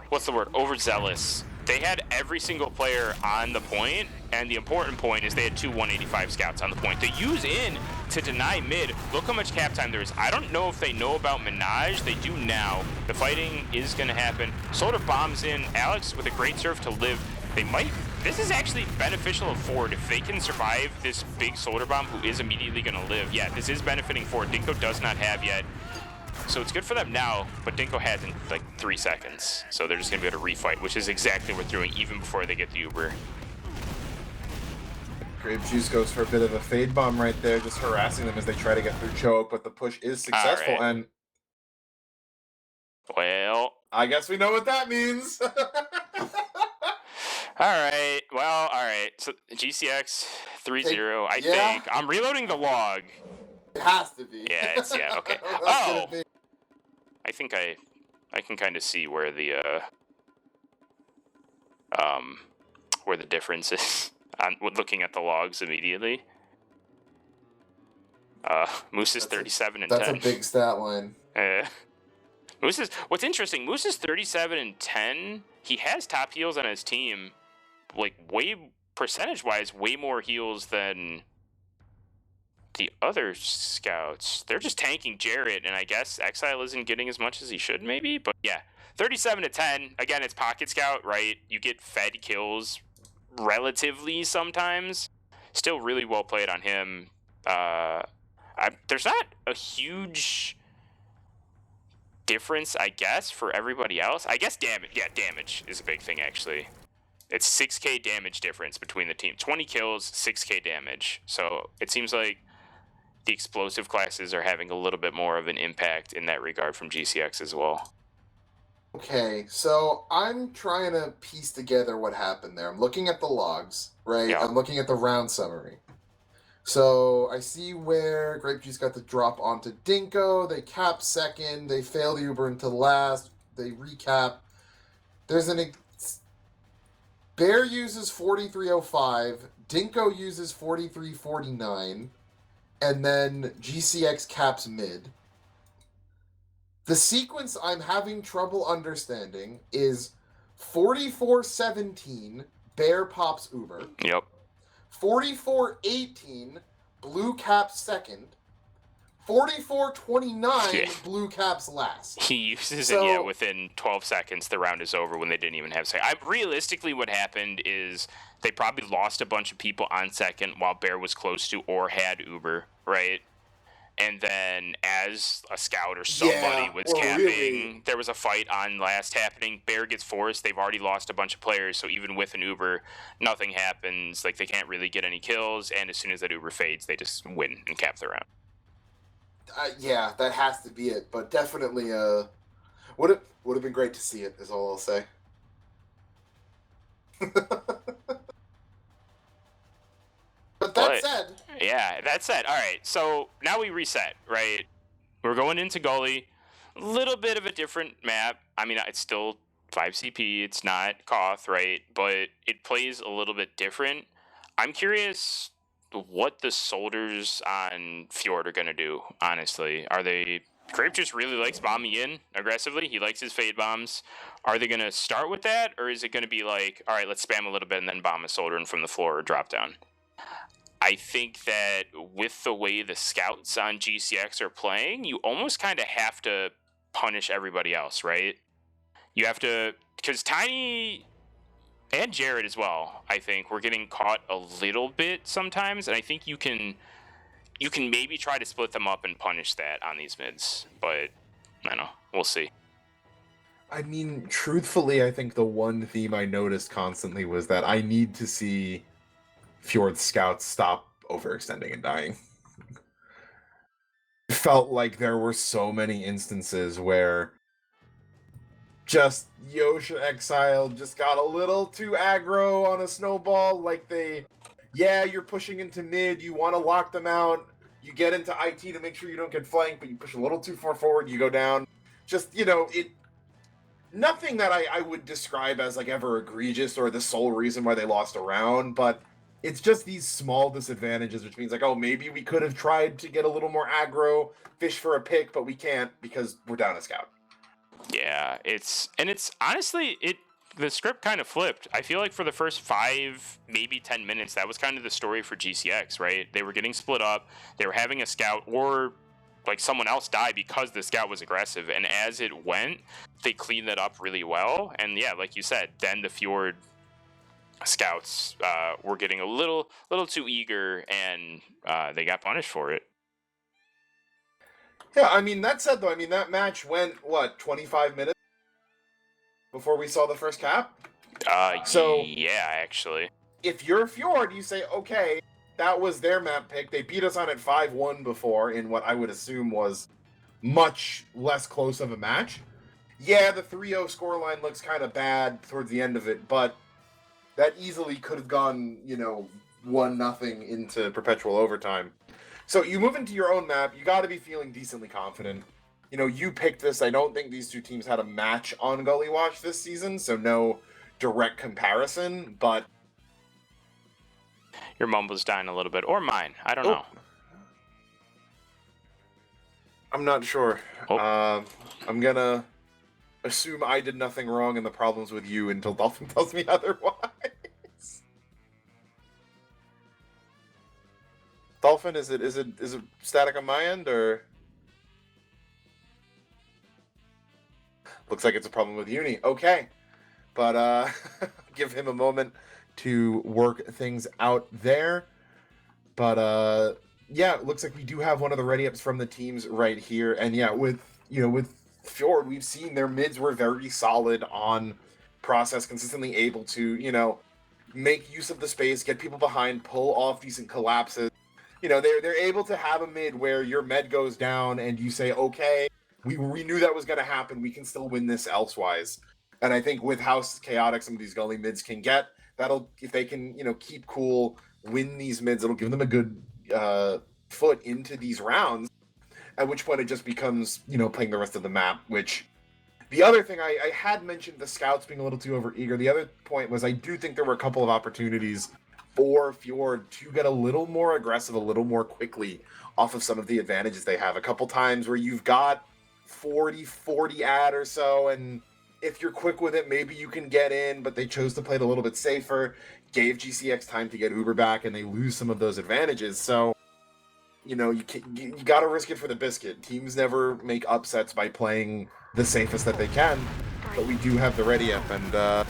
what's the word, overzealous. They had every single player on the point, and the important point is they had 2 185 scouts on the point. They use in to deny mid. Look how much cap time there is. I don't know if they know about Minaj. They do now. The fighting is going to happen. Soldier bombs in. Alex with a great serve to live. They might, this is actually beneficial of Fjord. If they can survive this big soldier bomb, who is immediately going to live. Yeah, this is benefiting Fjord. Dinko does not have yet. So it's good for them now, but Dinko has in like 3 seconds. So they're just going to be able to refight, which is exactly what they're doing even before they get the Uber. Grape Juice goes for a bit of a fade bomb right there, just harassing them as they try to get through choke, but the push is successful. Right. And well, I guess we know what that means. Alright, well, alright. So GCX 3-0, I think. I'm reloading the log. It has to be. Yeah, it's, yeah, okay. Oh! I think I can kind of see where the difference is on looking at the logs immediately. Moose is 37 and 10. That's a big stat line. Moose is, what's interesting, Moose is 37 and 10. He has top heals on his team, like way percentage-wise, way more heals than the other scouts. They're just tanking Jarrett, and I guess Exile isn't getting as much as he should, maybe. But yeah, 37 to 10. Again, it's Pocket Scout, right? You get fed kills relatively sometimes. Still really well played on him. There's not a huge difference, I guess, for everybody else. I guess damage. Yeah, damage is a big thing, actually. It's 6k damage difference between the team. 20 kills, 6k damage. So it seems like the explosive classes are having a little bit more of an impact in that regard from GCX as well. Okay, so I'm trying to piece together what happened there. I'm looking at the logs, right? Yeah. I'm looking at the round summary. So I see where Grape Juice got the drop onto Dinko. They cap second. They fail the Uber into last. They recap. There's Bear uses 4305. Dinko uses 4349. And then GCX caps mid. The sequence I'm having trouble understanding is 4417, Bear pops Uber. Yep. 4418, Blue caps second. 4429, Yeah. Blue caps last. He uses it, yeah, within 12 seconds, the round is over when they didn't even have second. Realistically, what happened is they probably lost a bunch of people on second while Bear was close to or had Uber, right? And then as a scout or somebody was capping, there was a fight on last happening. Bear gets forced. They've already lost a bunch of players, so even with an Uber, nothing happens. Like, they can't really get any kills, and as soon as that Uber fades, they just win and cap the round. Yeah, that has to be it. But definitely, would have been great to see it. Is all I'll say. But that said, yeah, that said, all right. So now we reset, right? We're going into Gully. A little bit of a different map. I mean, it's still 5 CP. It's not Koth, right? But it plays a little bit different. I'm curious what the soldiers on Fjord are going to do, honestly. Are they... Grape just really likes bombing in aggressively. He likes his fade bombs. Are they going to start with that? Or is it going to be like, all right, let's spam a little bit and then bomb a soldier in from the floor or drop down? I think that with the way the scouts on GCX are playing, you almost kind of have to punish everybody else, right? You have to... Because Tiny... and Jared as well, I think, we're getting caught a little bit sometimes, and I think you can maybe try to split them up and punish that on these mids, but I don't know. We'll see. I mean, truthfully, I think the one theme I noticed constantly was that I need to see Fjord scouts stop overextending and dying. It felt like there were so many instances where just Yosha Exile just got a little too aggro on a snowball. Like you're pushing into mid, you want to lock them out, you get into IT to make sure you don't get flanked, but you push a little too far forward, you go down. Just, nothing that I would describe as like ever egregious or the sole reason why they lost a round, but it's just these small disadvantages, which means like, oh, maybe we could have tried to get a little more aggro, fish for a pick, but we can't because we're down a scout. Yeah, it's honestly, the script kind of flipped. I feel like for the first 5, maybe 10 minutes, that was kind of the story for GCX, right? They were getting split up, they were having a scout or like someone else die because the scout was aggressive, and as it went, they cleaned that up really well. And yeah, like you said, then the Fjord scouts were getting a little too eager, and they got punished for it. Yeah, I mean, that said, though, I mean, that match went, 25 minutes before we saw the first cap? So, yeah, actually. If you're Fjord, you say, okay, that was their map pick. They beat us on it 5-1 before in what I would assume was much less close of a match. Yeah, the 3-0 scoreline looks kind of bad towards the end of it, but that easily could have gone, 1-0 into perpetual overtime. So you move into your own map, you got to be feeling decently confident. You picked this. I don't think these two teams had a match on Gullywash this season, so no direct comparison, but... Your mumble's dying a little bit, or mine. I don't know. I'm not sure. I'm gonna assume I did nothing wrong and the problem's with you until Dolphin tells me otherwise. Dolphin, is it static on my end, or... Looks like it's a problem with Uni. Okay. But give him a moment to work things out there. But yeah, it looks like we do have one of the ready ups from the teams right here. And yeah, with Fjord, we've seen their mids were very solid on process, consistently able to, make use of the space, get people behind, pull off decent collapses. They're able to have a mid where your med goes down and you say, okay, we knew that was gonna happen. We can still win this elsewise. And I think with how chaotic some of these gully mids can get, that'll, if they can, keep cool, win these mids, it'll give them a good foot into these rounds. At which point it just becomes, playing the rest of the map, which the other thing I had mentioned the scouts being a little too overeager. The other point was I do think there were a couple of opportunities for Fjord to get a little more aggressive, a little more quickly off of some of the advantages they have. A couple times where you've got 40 ad or so, and if you're quick with it, maybe you can get in, but they chose to play it a little bit safer, gave GCX time to get Uber back, and they lose some of those advantages. So, you got to risk it for the biscuit. Teams never make upsets by playing the safest that they can, but we do have the ready up, and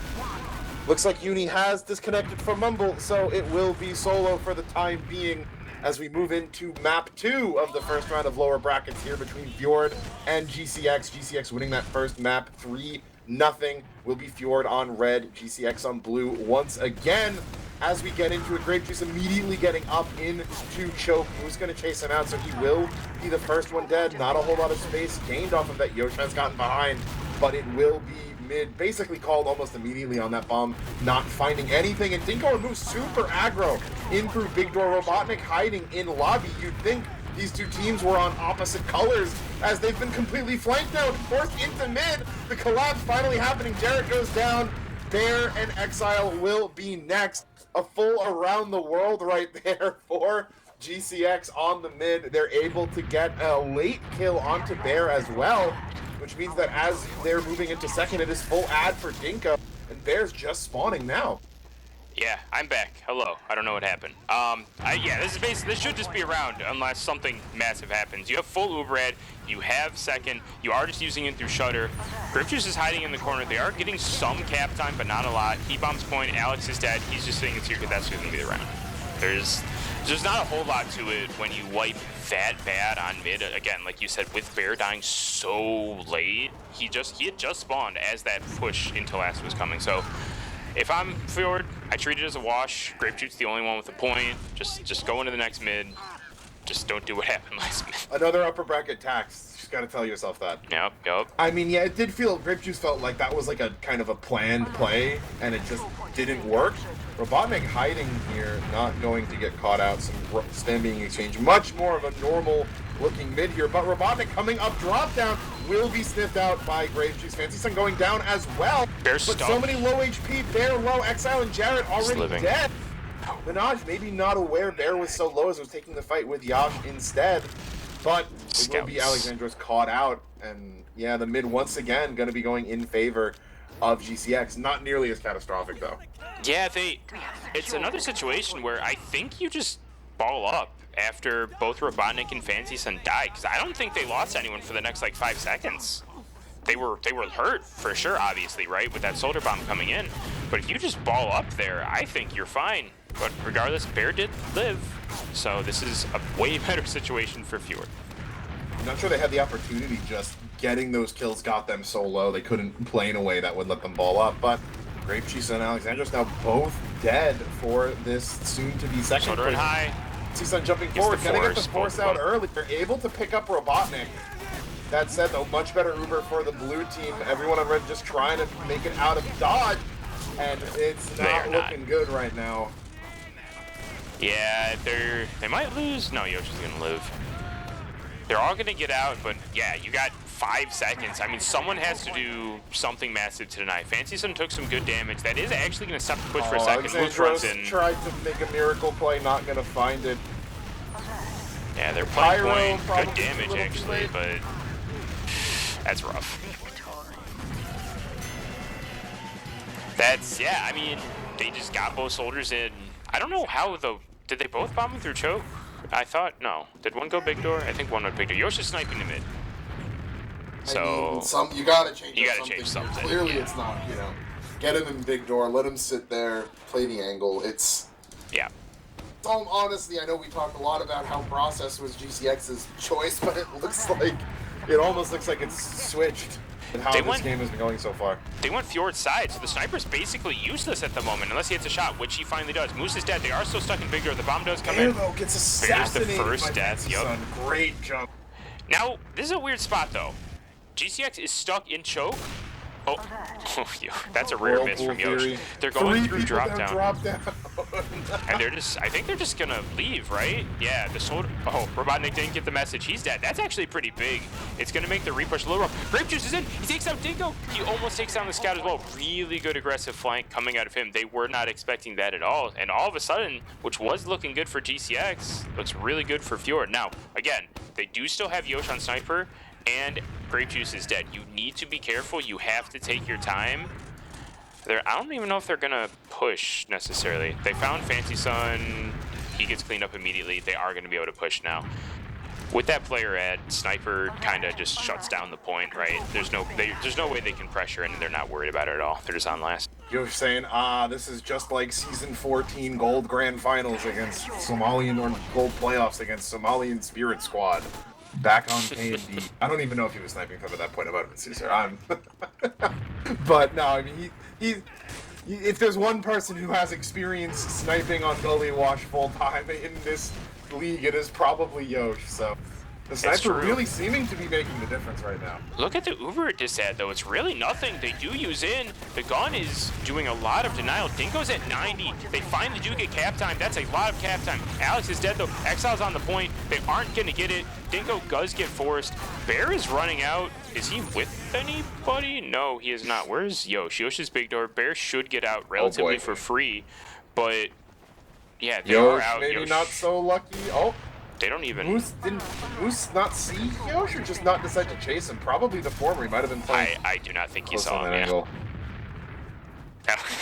looks like Uni has disconnected from Mumble, so it will be solo for the time being as we move into map 2 of the first round of lower brackets here between Fjord and GCX. GCX winning that first map 3-0. Will be Fjord on red, GCX on blue once again. As we get into it, Grape Juice immediately getting up into choke. Who's going to chase him out? So he will be the first one dead. Not a whole lot of space gained off of that. Yosha's gotten behind, but it will be mid, basically called almost immediately on that bomb, not finding anything. And Dinko moves super aggro in through Big Door. Robotnik hiding in lobby. You'd think these two teams were on opposite colors as they've been completely flanked out, forced into mid. The collapse finally happening. Jarrett goes down. Bear and Exile will be next. A full around the world right there for GCX on the mid. They're able to get a late kill onto Bear as well, which means that as they're moving into second, it is full ad for Dinko, and Bear's just spawning now. Yeah, I'm back. Hello. I don't know what happened. This should just be around unless something massive happens. You have full Uber ad, you have second, you are just using it through Shutter. Gripjuice is hiding in the corner. They are getting some cap time, but not a lot. He bombs point, Alex is dead. He's just sitting in here because that's going to be the round. There's not a whole lot to it when you wipe that bad on mid. Again, like you said, with Bear dying so late, he had just spawned as that push into last was coming. So if I'm Fjord, I treat it as a wash. Grapejuice's the only one with a point. Just go into the next mid. Just don't do what happened last mid. Another upper bracket tax. Just gotta tell yourself that. Yep. I mean, yeah, it did feel, Grapejuice felt like that was like a kind of a planned play, and it just didn't work. Robotnik hiding here, not going to get caught out. Some stem being exchanged. Much more of a normal looking mid here, but Robotnik coming up, drop down, will be sniffed out by Grapejuice. Fancy Sun going down as well. Bear's but stuck. So many low HP, Bear low, Exile and Jarrett already dead. Minaj maybe not aware Bear was so low as was taking the fight with Yash instead, but it will be Alexandros caught out, and yeah, the mid once again going to be going in favor of GCX. Not nearly as catastrophic though. Yeah, it's another situation where I think you just ball up after both Robotnik and Fancy Sun died, because I don't think they lost anyone for the next like 5 seconds. They were hurt for sure, obviously, right, with that soldier bomb coming in. But if you just ball up there, I think you're fine. But regardless, Bear did live, so this is a way better situation for Fjord. I'm not sure they had the opportunity. Just getting those kills got them so low they couldn't play in a way that would let them ball up. But Grapejuice and Alexandros now both dead for this soon-to-be second. Soldier and high. Sun jumping forward, gonna get the force out early. They're able to pick up Robotnik. That said, though, much better Uber for the blue team. Everyone on red just trying to make it out of dodge, and it's not looking good right now. Yeah, they might lose. No, Yoshi's gonna live. They're all gonna get out, but yeah, you got 5 seconds. I mean, someone has to do something massive to deny. Fancy Sun took some good damage. That is actually gonna stop the push for a second. Luke runs in. Tried to make a miracle play, not gonna find it. Yeah, they're playing point. Good damage actually, but that's rough. I mean, they just got both soldiers in. I don't know how though. Did they both bomb him through choke? I thought no. Did one go big door? I think one went big door. Yoshi's sniping the mid. So I mean, you gotta change something. Clearly, it's not. Get him in big door. Let him sit there. Play the angle. Honestly, I know we talked a lot about how process was GCX's choice, but it looks like it almost looks like it's switched in how this game has been going so far. They went Fjord's side, so the sniper's basically useless at the moment, unless he hits a shot, which he finally does. Moose is dead. They are still stuck in Big Door. The bomb does come in. Though gets assassinated. There's the first death. Yup. Great jump. Now, this is a weird spot, though. GCX is stuck in choke. Oh, that's a rare miss from Yosh. They're going through drop down. And I think they're just gonna leave, right? Yeah, the soldier. Oh, Robotnik didn't get the message. He's dead. That's actually pretty big. It's gonna make the repush a little rough. Grape Juice is in. He takes out Dingo. He almost takes down the scout as well. Really good aggressive flank coming out of him. They were not expecting that at all. And all of a sudden, which was looking good for GCX, looks really good for Fjord. Now, again, they do still have Yosh on sniper, and Grape Juice is dead. You need to be careful. You have to take your time. I don't even know if they're gonna push necessarily. They found Fancy Sun. He gets cleaned up immediately. They are gonna be able to push now. With that player ad, Sniper kind of just shuts down the point, right? There's no way they can pressure, and they're not worried about it at all. They're just on last. You're saying, this is just like season 14 Gold Grand Finals against Somalian, or Gold Playoffs against Somalian Spirit Squad. Back on K&D. I don't even know if he was sniping from at that point. I might have been Caesar. But no, I mean, if there's one person who has experienced sniping on Gullywash full time in this league, it is probably Yosh. So the sniper really seeming to be making the difference right now. Look at the Uber disad though. It's really nothing. They do use in. The gun is doing a lot of denial. Dingo's at 90. They finally do get cap time. That's a lot of cap time. Alex is dead though. Exile's on the point. They aren't going to get it. Dingo does get forced. Bear is running out. Is he with anybody? No, he is not. Where's Yosh? Yosh is Big Door. Bear should get out relatively for free. But yeah, they are out. Maybe not so lucky. Oh. They don't even. Didn't Moose not see Yosh or just not decide to chase him? Probably the former. He might have been playing. I do not think he saw him. Yeah.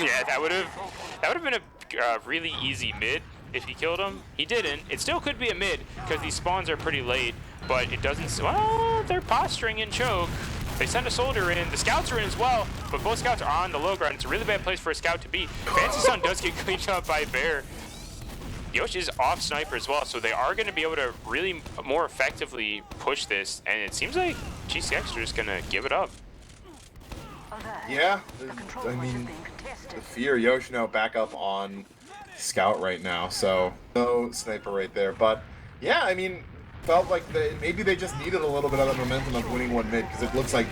Yeah, that would have been a really easy mid if he killed him. He didn't. It still could be a mid because these spawns are pretty late, but it doesn't. Well, they're posturing in choke. They send a soldier in. The scouts are in as well, but both scouts are on the low ground. It's a really bad place for a scout to be. Fancy Sun does get cleaned up by Bear. Yosh is off sniper as well, so they are going to be able to really more effectively push this, and it seems like GCX are just going to give it up. Yeah, I mean, the fear Yosh now back up on scout right now, so no sniper right there. But yeah, I mean, felt like maybe they just needed a little bit of the momentum of winning one mid, because it looks like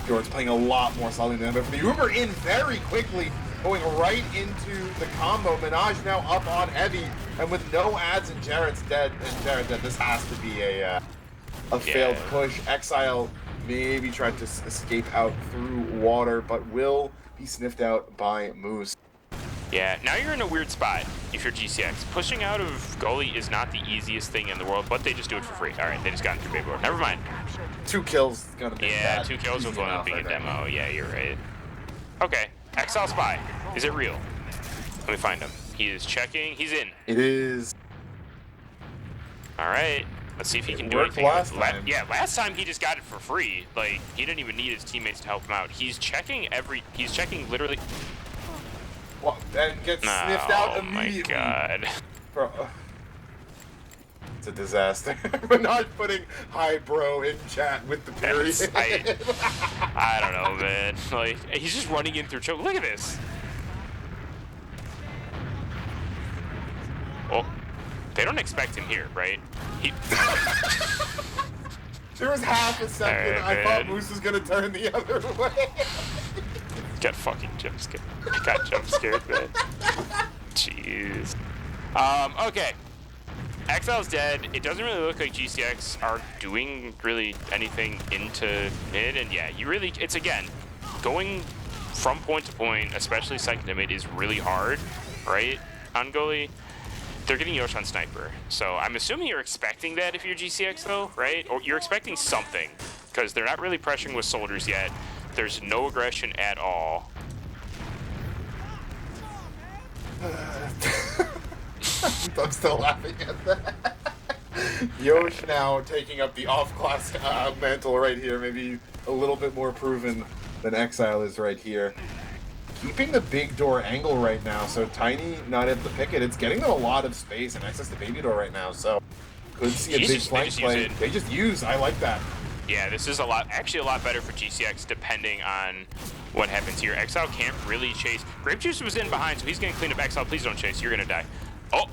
Fjord's playing a lot more solid than them. But for the Uber in very quickly, going right into the combo. Minaj now up on heavy, and with no ads and Jarrett's dead, this has to be a failed push. Exile maybe tried to escape out through water, but will be sniffed out by Moose. Yeah, now you're in a weird spot if you're GCX. Pushing out of Gully is not the easiest thing in the world, but they just do it for free. All right, they just got into Big Board. Never mind. 2 kills gonna be Yeah, 2 kills with one up being a demo. Yeah, you're right. Okay. Exile Spy. Is it real? Let me find him. He is checking. He's in. It is. All right. Let's see if he can do anything. Last time. Yeah, last time he just got it for free. Like, he didn't even need his teammates to help him out. He's checking He's checking literally. Well, and gets sniffed out immediately. Oh my god. Bro. It's a disaster. We're not putting hi bro in chat with the period. I don't know, man. Like, he's just running in through choke. Look at this. Well, they don't expect him here, right? There was half a second I thought Moose was gonna turn the other way. Got fucking jump scared. Got jump scared, man. Jeez. Okay. Exile's dead. It doesn't really look like GCX are doing really anything into mid, and yeah, it's again, going from point to point, especially second to mid, is really hard, right? On Gully, they're getting Yosh on sniper, so I'm assuming you're expecting that if you're GCX though, right? Or you're expecting something, because they're not really pressuring with soldiers yet. There's no aggression at all. I'm still laughing at that. Yosh now taking up the off-class mantle right here, maybe a little bit more proven than Exile is right here. keeping the big door angle right now, so Tiny not able to pick it. It's getting them a lot of space and access to baby door right now, so could see a big flank play. They just use. I like that. Yeah, this is actually a lot better for GCX depending on what happens here. Exile can't really chase. Grape Juice was in behind, so he's gonna clean up. Exile, please don't chase. You're gonna die. Oh,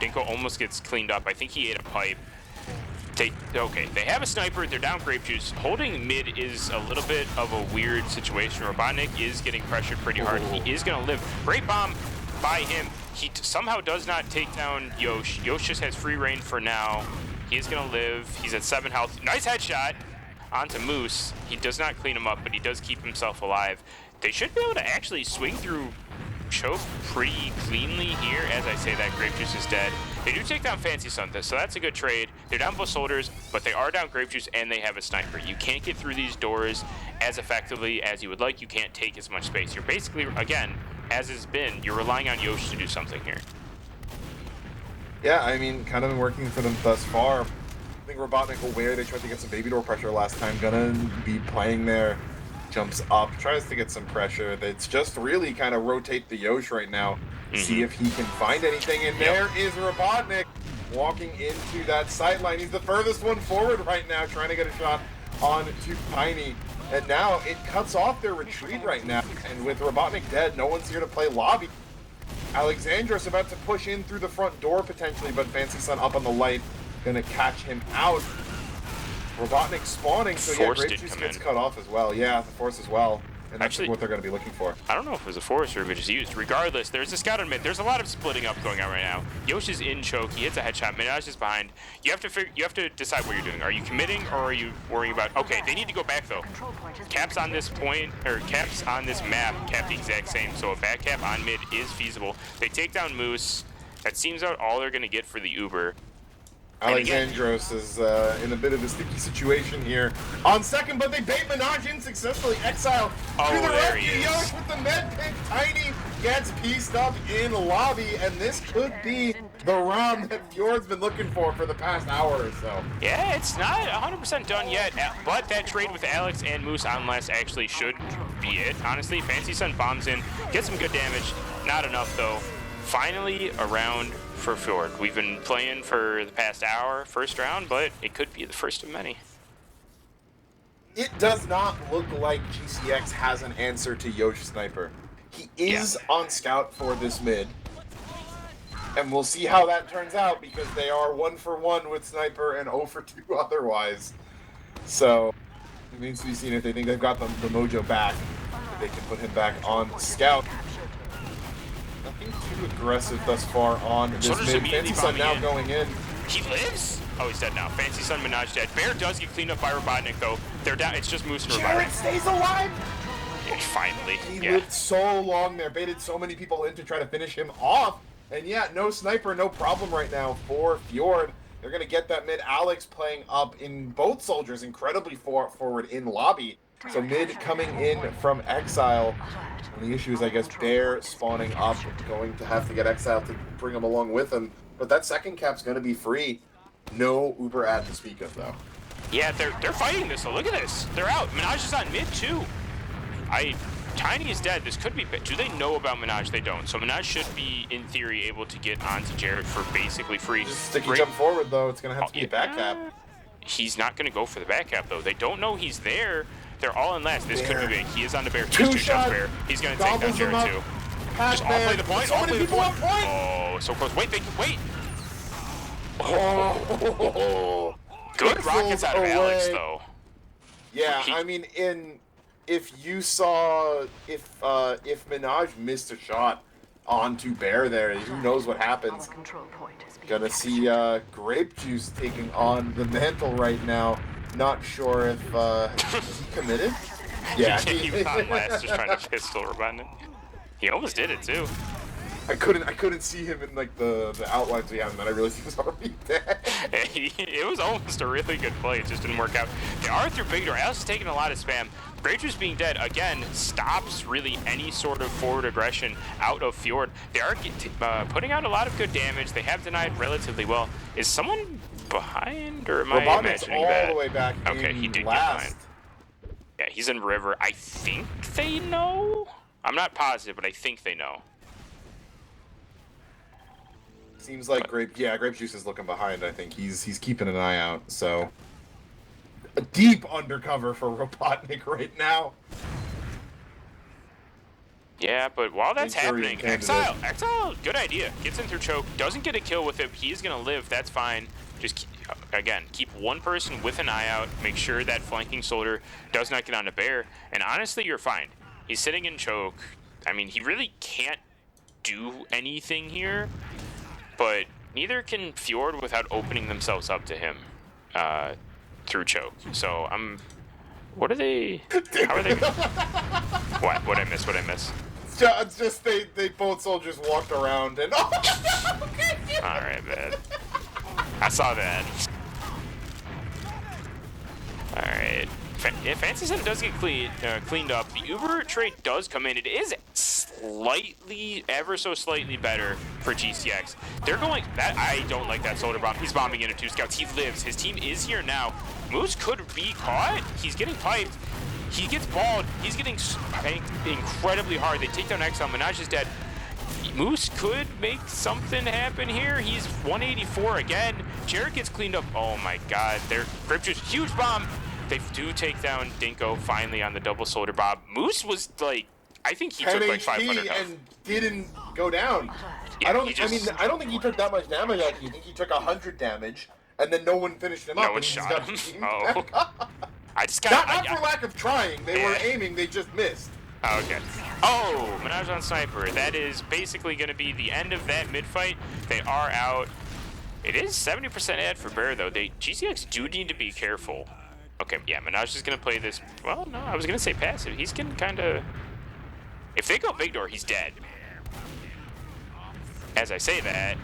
Dinko almost gets cleaned up. I think he ate a pipe. Okay, they have a sniper. They're down Grape Juice. Holding mid is a little bit of a weird situation. Robotnik is getting pressured pretty hard. He is gonna live. Great bomb by him. He somehow does not take down Yosh. Yosh just has free reign for now. He is gonna live. He's at 7 health. Nice headshot onto Moose. He does not clean him up, but he does keep himself alive. They should be able to actually swing through Choke pretty cleanly here. As I say that, Grape Juice is dead. They do take down Fancy Sun, so that's a good trade. They're down both soldiers, but they are down Grape Juice and they have a sniper. You can't get through these doors as effectively as you would like. You can't take as much space. You're basically, again, as has been, you're relying on Yosh to do something here. Yeah, I mean, kind of been working for them thus far. I think Robotnik aware they tried to get some baby door pressure last time. Gonna be playing there. Jumps up, tries to get some pressure. It's just really kind of rotate the Yosh right now. See if he can find anything. And there is Robotnik walking into that sideline. He's the furthest one forward right now, trying to get a shot on to Tiny. And now it cuts off their retreat right now. And with Robotnik dead, no one's here to play lobby. Alexandros about to push in through the front door potentially, but Fancy Sun up on the light, gonna catch him out. Robotnik spawning, so yeah, Grape Juice gets cut off as well. Yeah, the Force as well. And that's actually what they're going to be looking for. I don't know if it was a Force or if it was used. Regardless, there's a scout on mid. There's a lot of splitting up going on right now. Yosh is in choke. He hits a headshot. Minaj is behind. You have to decide what you're doing. Are you committing or are you worrying about? Okay, they need to go back though. Caps on this point or caps on this map cap the exact same. So a back cap on mid is feasible. They take down Moose. That seems out all they're going to get for the Uber. Alexandros is in a bit of a sticky situation here on second, but they bait Minaj in successfully. Exile to the rescue. Yosh with the med pick. Tiny gets pieced up in lobby, and this could be the round that Fjord's been looking for the past hour or so. Yeah, it's not 100% done yet, but that trade with Alex and Moose on less actually should be it. Honestly, Fancy Sun bombs in, gets some good damage. Not enough though. Finally, a round for Fjord. We've been playing for the past hour, first round, but it could be the first of many. It does not look like GCX has an answer to Yosh Sniper. He is on scout for this mid. And we'll see how that turns out because they are 1 for 1 with Sniper and 0 for 2 otherwise. So, it means to be seen if they think they've got the mojo back. If they can put him back on scout. Nothing too aggressive thus far on this mid. Fancy Sun now going in. He lives? Oh, he's dead now. Fancy Sun, Minaj dead. Bear does get cleaned up by Robotnik though. They're down. It's just Moose and Robotnik. Jared stays alive! Yeah, finally. He lived so long there, baited so many people in to try to finish him off. And yeah, no sniper, no problem right now for Fjord. They're going to get that mid. Alex playing up in both soldiers, incredibly forward in lobby. So mid coming in from Exile. And the issue is, I guess, Bear spawning up, going to have to get Exile to bring him along with him. But that second cap's going to be free. No Uber ad to speak of, though. Yeah, they're fighting this, though. Look at this. They're out. Minaj is on mid, too. Tiny is dead. This could be... Do they know about Minaj? They don't. So Minaj should be, in theory, able to get onto Jared for basically free. Just sticky jump forward, though. It's going to have to be a back cap. He's not going to go for the back cap, though. They don't know he's there. They're all in last. This could be big. He is on the Bear. Two shots Bear. He's going to take down Jared, too. Just all play the point. All play the point. Oh, so close. Wait. Oh. Good rockets out of Alex, though. Yeah, I mean, if Minaj missed a shot onto Bear there, who knows what happens. Gonna see Grape Juice taking on the mantle right now. Not sure if is he committed? Yeah, he was on last, just trying to pistol Robotnik. He almost did it too. I couldn't see him in like the outlines we had, and then I realized he was already dead. It was almost a really good play. It just didn't work out. They are through big door. Alice is taking a lot of spam. Grape Juice being dead again stops really any sort of forward aggression out of Fjord. They are putting out a lot of good damage. They have denied relatively well. Is someone behind, or am I imagining all that? The way back. Okay, he did get behind. Yeah, he's in river. I think they know. I'm not positive, but I think they know. Seems like Grape Juice is looking behind. I think he's keeping an eye out. So a deep undercover for Robotnik right now. Yeah, but while that's Manchurian happening, candidate. Exile, good idea. Gets in through choke, doesn't get a kill with it. He's gonna live. That's fine. Just keep one person with an eye out. Make sure that flanking soldier does not get on a bear. And honestly, you're fine. He's sitting in choke. I mean, he really can't do anything here, but neither can Fjord without opening themselves up to him through choke. So what are they? How are they? What I miss? What I miss? It's just they both soldiers walked around and All right, man. I saw that. All right. If Fancy Sun does get cleaned up, the Uber trade does come in. It is slightly, ever so slightly better for GCX. They're going. That I don't like that soldier bomb. He's bombing into 2 scouts. He lives. His team is here now. Moose could be caught. He's getting piped. He gets balled. He's getting spanked incredibly hard. They take down Exile. Minaj is dead. Moose could make something happen here. He's 184 again. Jared gets cleaned up. Oh my god. They're Grape Juice. Huge bomb. They do take down Dinko finally on the double soldier bomb. Moose was like, I think he took like 500 health. and didn't go down. Yeah, I don't think he took that much damage. I think he took 100 damage, and then no one finished him up. No one shot him. Oh. I just got not for lack of trying. They were aiming. They just missed. Oh, okay. Oh, Minaj on Sniper. That is basically going to be the end of that mid-fight. They are out. It is 70% ad for Bear, though. GCX do need to be careful. Okay, yeah, Minaj is going to play this. Well, no, I was going to say passive. He's going to kind of... If they go big door, he's dead. As I say that...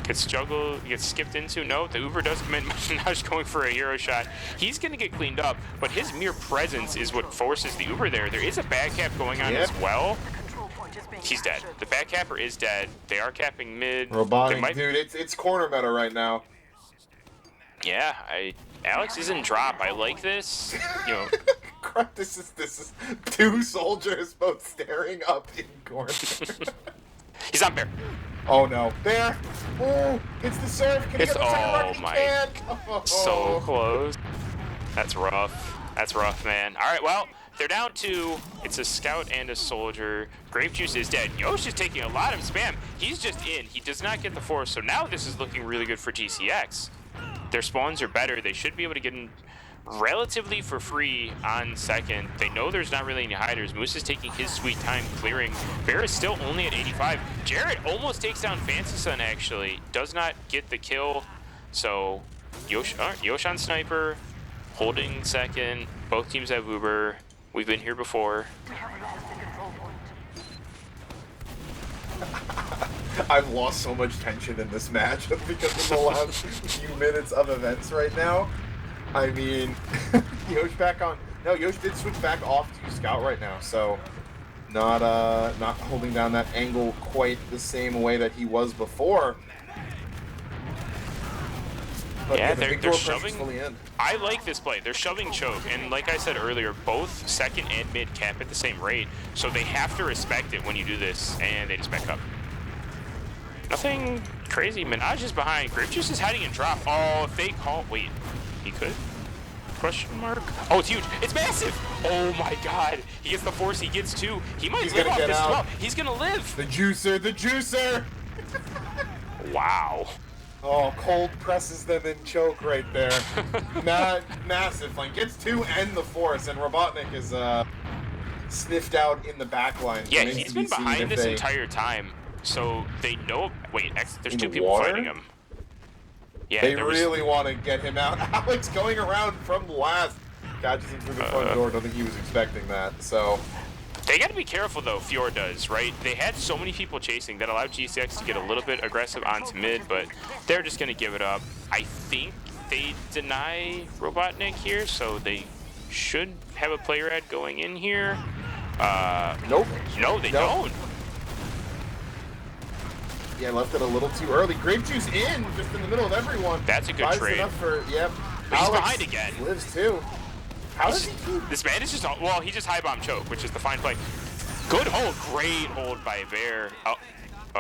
Gets skipped into. No, the Uber does come in. Minaj going for a hero shot. He's going to get cleaned up, but his mere presence is what forces the Uber there. There is a back cap going on as well. He's dead. The back capper is dead. They are capping mid. Robotic, dude, it's corner meta right now. Yeah, Alex is in drop. I like this. You know. Crap, this is 2 soldiers both staring up in corner. He's on Bear. Oh no, Bear! Oh, it's the serve. Can It's he get the second mark? He my. can. Oh. So close. That's rough. That's rough, man. All right, well, they're down 2. It's a scout and a soldier. Grape Juice is dead. Yosh is taking a lot of spam. He's just in. He does not get the force. So now this is looking really good for GCX. Their spawns are better. They should be able to get in relatively for free on second. They know there's not really any hiders. Moose is taking his sweet time clearing. Bear is still only at 85. Jared almost takes down Fancy Sun, actually. Does not get the kill. So Yosh on Sniper, holding second. Both teams have Uber. We've been here before. I've lost so much tension in this match because of the last few minutes of events right now. I mean, Yosh back on. No, Yosh did switch back off to scout right now, so not holding down that angle quite the same way that he was before. But yeah, the they're shoving. Fully in. I like this play. They're shoving choke, and like I said earlier, both second and mid cap at the same rate, so they have to respect it when you do this, and they just back up. Nothing crazy. Minaj is behind. Grape Juice is hiding in drop. Oh, if they call... Wait. He could? Question mark? Oh, it's huge. It's massive. Oh, my God. He gets the force. He gets 2. He might live off this as well. He's going to live. The juicer. The juicer. Wow. Oh, Cold presses them in choke right there. Massive flank. Gets 2 and the force, and Robotnik is sniffed out in the back line. Yeah, he's been behind this entire time. So they know... Wait, there's 2 people fighting him. Yeah, they really want to get him out. Alex going around from last. Catches him through the front door. Don't think he was expecting that, so... They got to be careful, though, Fjord does, right? They had so many people chasing that allowed GCX to get a little bit aggressive onto mid, but they're just going to give it up. I think they deny Robotnik here, so they should have a player ad going in here. Nope. No, they don't. Yeah, left it a little too early. Grape Juice in, just in the middle of everyone. That's a good trade. Enough for, yep. But he's behind again. Lives too. How does he keep... This man is just, well, he just high bomb choke, which is the fine play. Good hold, great hold by Bear. Oh,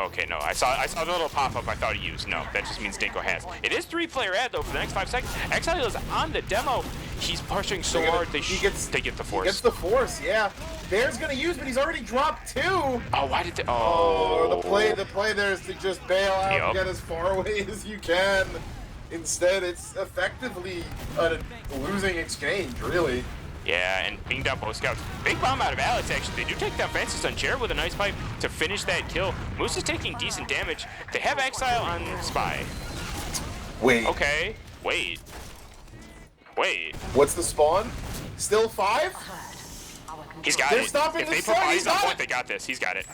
okay, no, I saw the little pop-up I thought he used. No, that just means Dinko has. It is 3-player ad, though, for the next 5 seconds. Exile is on the demo. He's pushing so hard, they get the force. He gets the force, yeah. Bear's gonna use, but he's already dropped 2. Oh, why did they, the play there is to just bail out and get as far away as you can. Instead, it's effectively a losing exchange, really. Yeah, and being down both scouts. Big bomb out of Alex, actually. They do take down Fancy Sun Jared with a nice pipe to finish that kill. Moose is taking decent damage. They have Exile on Spy. Wait. Okay, wait. What's the spawn? Still 5? He's got They're it. stopping If the they sun, put bodies he's on got point, it. they got this. He's got it.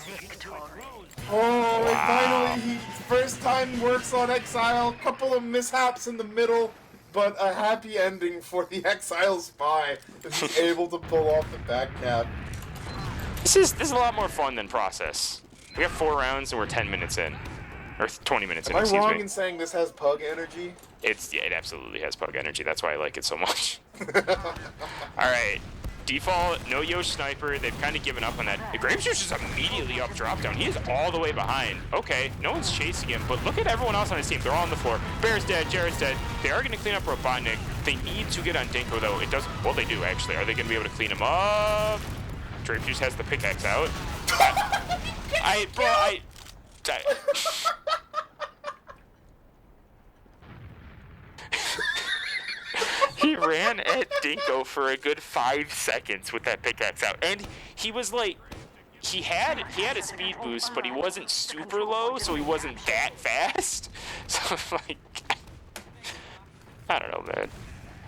Oh, Wow. and finally, first time works on Exile. Couple of mishaps in the middle, but a happy ending for the Exile Spy. He's able to pull off the back cap. This is a lot more fun than Process. We got 4 rounds and we're 10 minutes in. Or 20 minutes in, Am I excuse wrong me. in saying this has pug energy? Yeah, it absolutely has pug energy. That's why I like it so much. Alright. Default, no Yosh sniper. They've kind of given up on that. The Graves Juice is immediately up drop down. He is all the way behind. Okay, no one's chasing him, but look at everyone else on his team. They're all on the floor. Bear's dead, Jared's dead. They are going to clean up Robotnik. They need to get on Dinko, though. It doesn't. Well, they do, actually. Are they going to be able to clean him up? Graves Juice has the pickaxe out. He ran at Dinko for a good 5 seconds with that pickaxe out, and he was like, he had a speed boost, but he wasn't super low, so he wasn't that fast. So like, I don't know, man.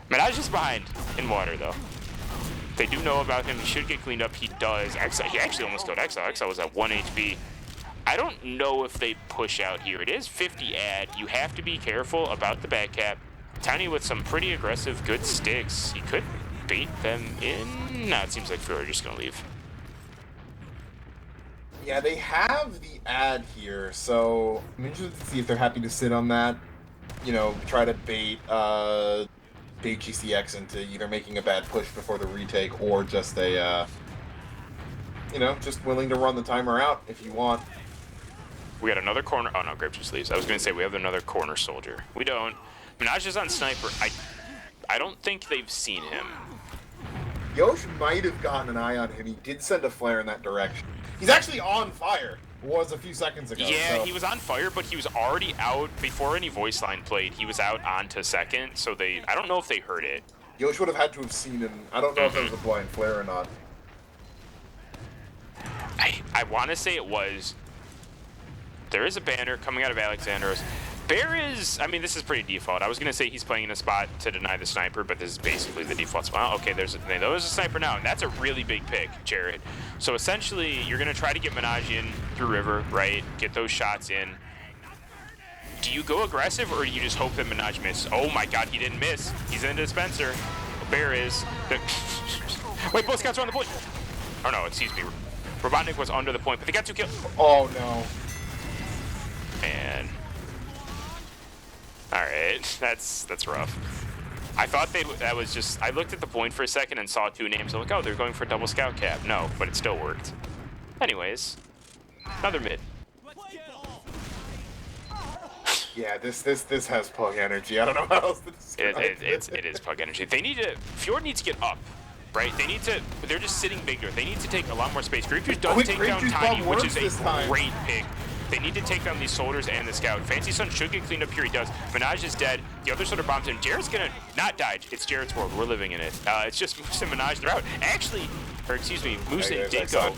Menage is behind in water though. They do know about him. He should get cleaned up. He does. Exile. He actually almost killed Exile. Exile was at 1 HP. I don't know if they push out here. It is 50 ad. You have to be careful about the back cap. Tiny with some pretty aggressive, good sticks. He could bait them in. No, it seems like Fjord are just gonna leave. Yeah, they have the ad here, so I'm interested to see if they're happy to sit on that. You know, try to bait GCX into either making a bad push before the retake or just a, you know, just willing to run the timer out if you want. We got another corner. Oh no, Grape just leaves. I was gonna say we have another corner soldier. We don't. Menage is on sniper. I don't think they've seen him. Yosh might have gotten an eye on him. He did send a flare in that direction. He's actually on fire. Was a few seconds ago. Yeah, so. he was on fire, but he was already out before any voice line played. He was out onto second, so I don't know if they heard it. Yosh would have had to have seen him. I don't know if that was a blind flare or not. I want to say it was. There is a banner coming out of Alexandros. Bear is, I mean, this is pretty default. I was going to say he's playing in a spot to deny the sniper, but this is basically the default spot. Okay, there's a sniper now, and that's a really big pick, Jared. So essentially, you're going to try to get Menage in through river, right? Get those shots in. Do you go aggressive, or do you just hope that Menage misses? Oh my god, he didn't miss. He's in the dispenser. Bear is. Wait, both scouts are on the point. Oh no, excuse me. Robotnik was under the point, but they got 2 kills. Oh no. And all right, that's rough. I thought that was just. I looked at the point for a second and saw 2 names. I'm like, oh, they're going for a double scout cap. No, but it still worked. Anyways, another mid. Yeah, this has pug energy. I don't know how else to describe it. It is pug energy. They need to. Fjord needs to get up, right? They need to. They're just sitting bigger. They need to take a lot more space. Grape Juice does take down Tiny, which is a great pick. They need to take down these soldiers and the scout. Fancy Sun should get cleaned up here. He does. Menage is dead. The other soldier bombs him. Jared's gonna not die. It's Jared's world. We're living in it. It's just Moose and Menage. They're out. Actually, or excuse me, Moose and Dinko.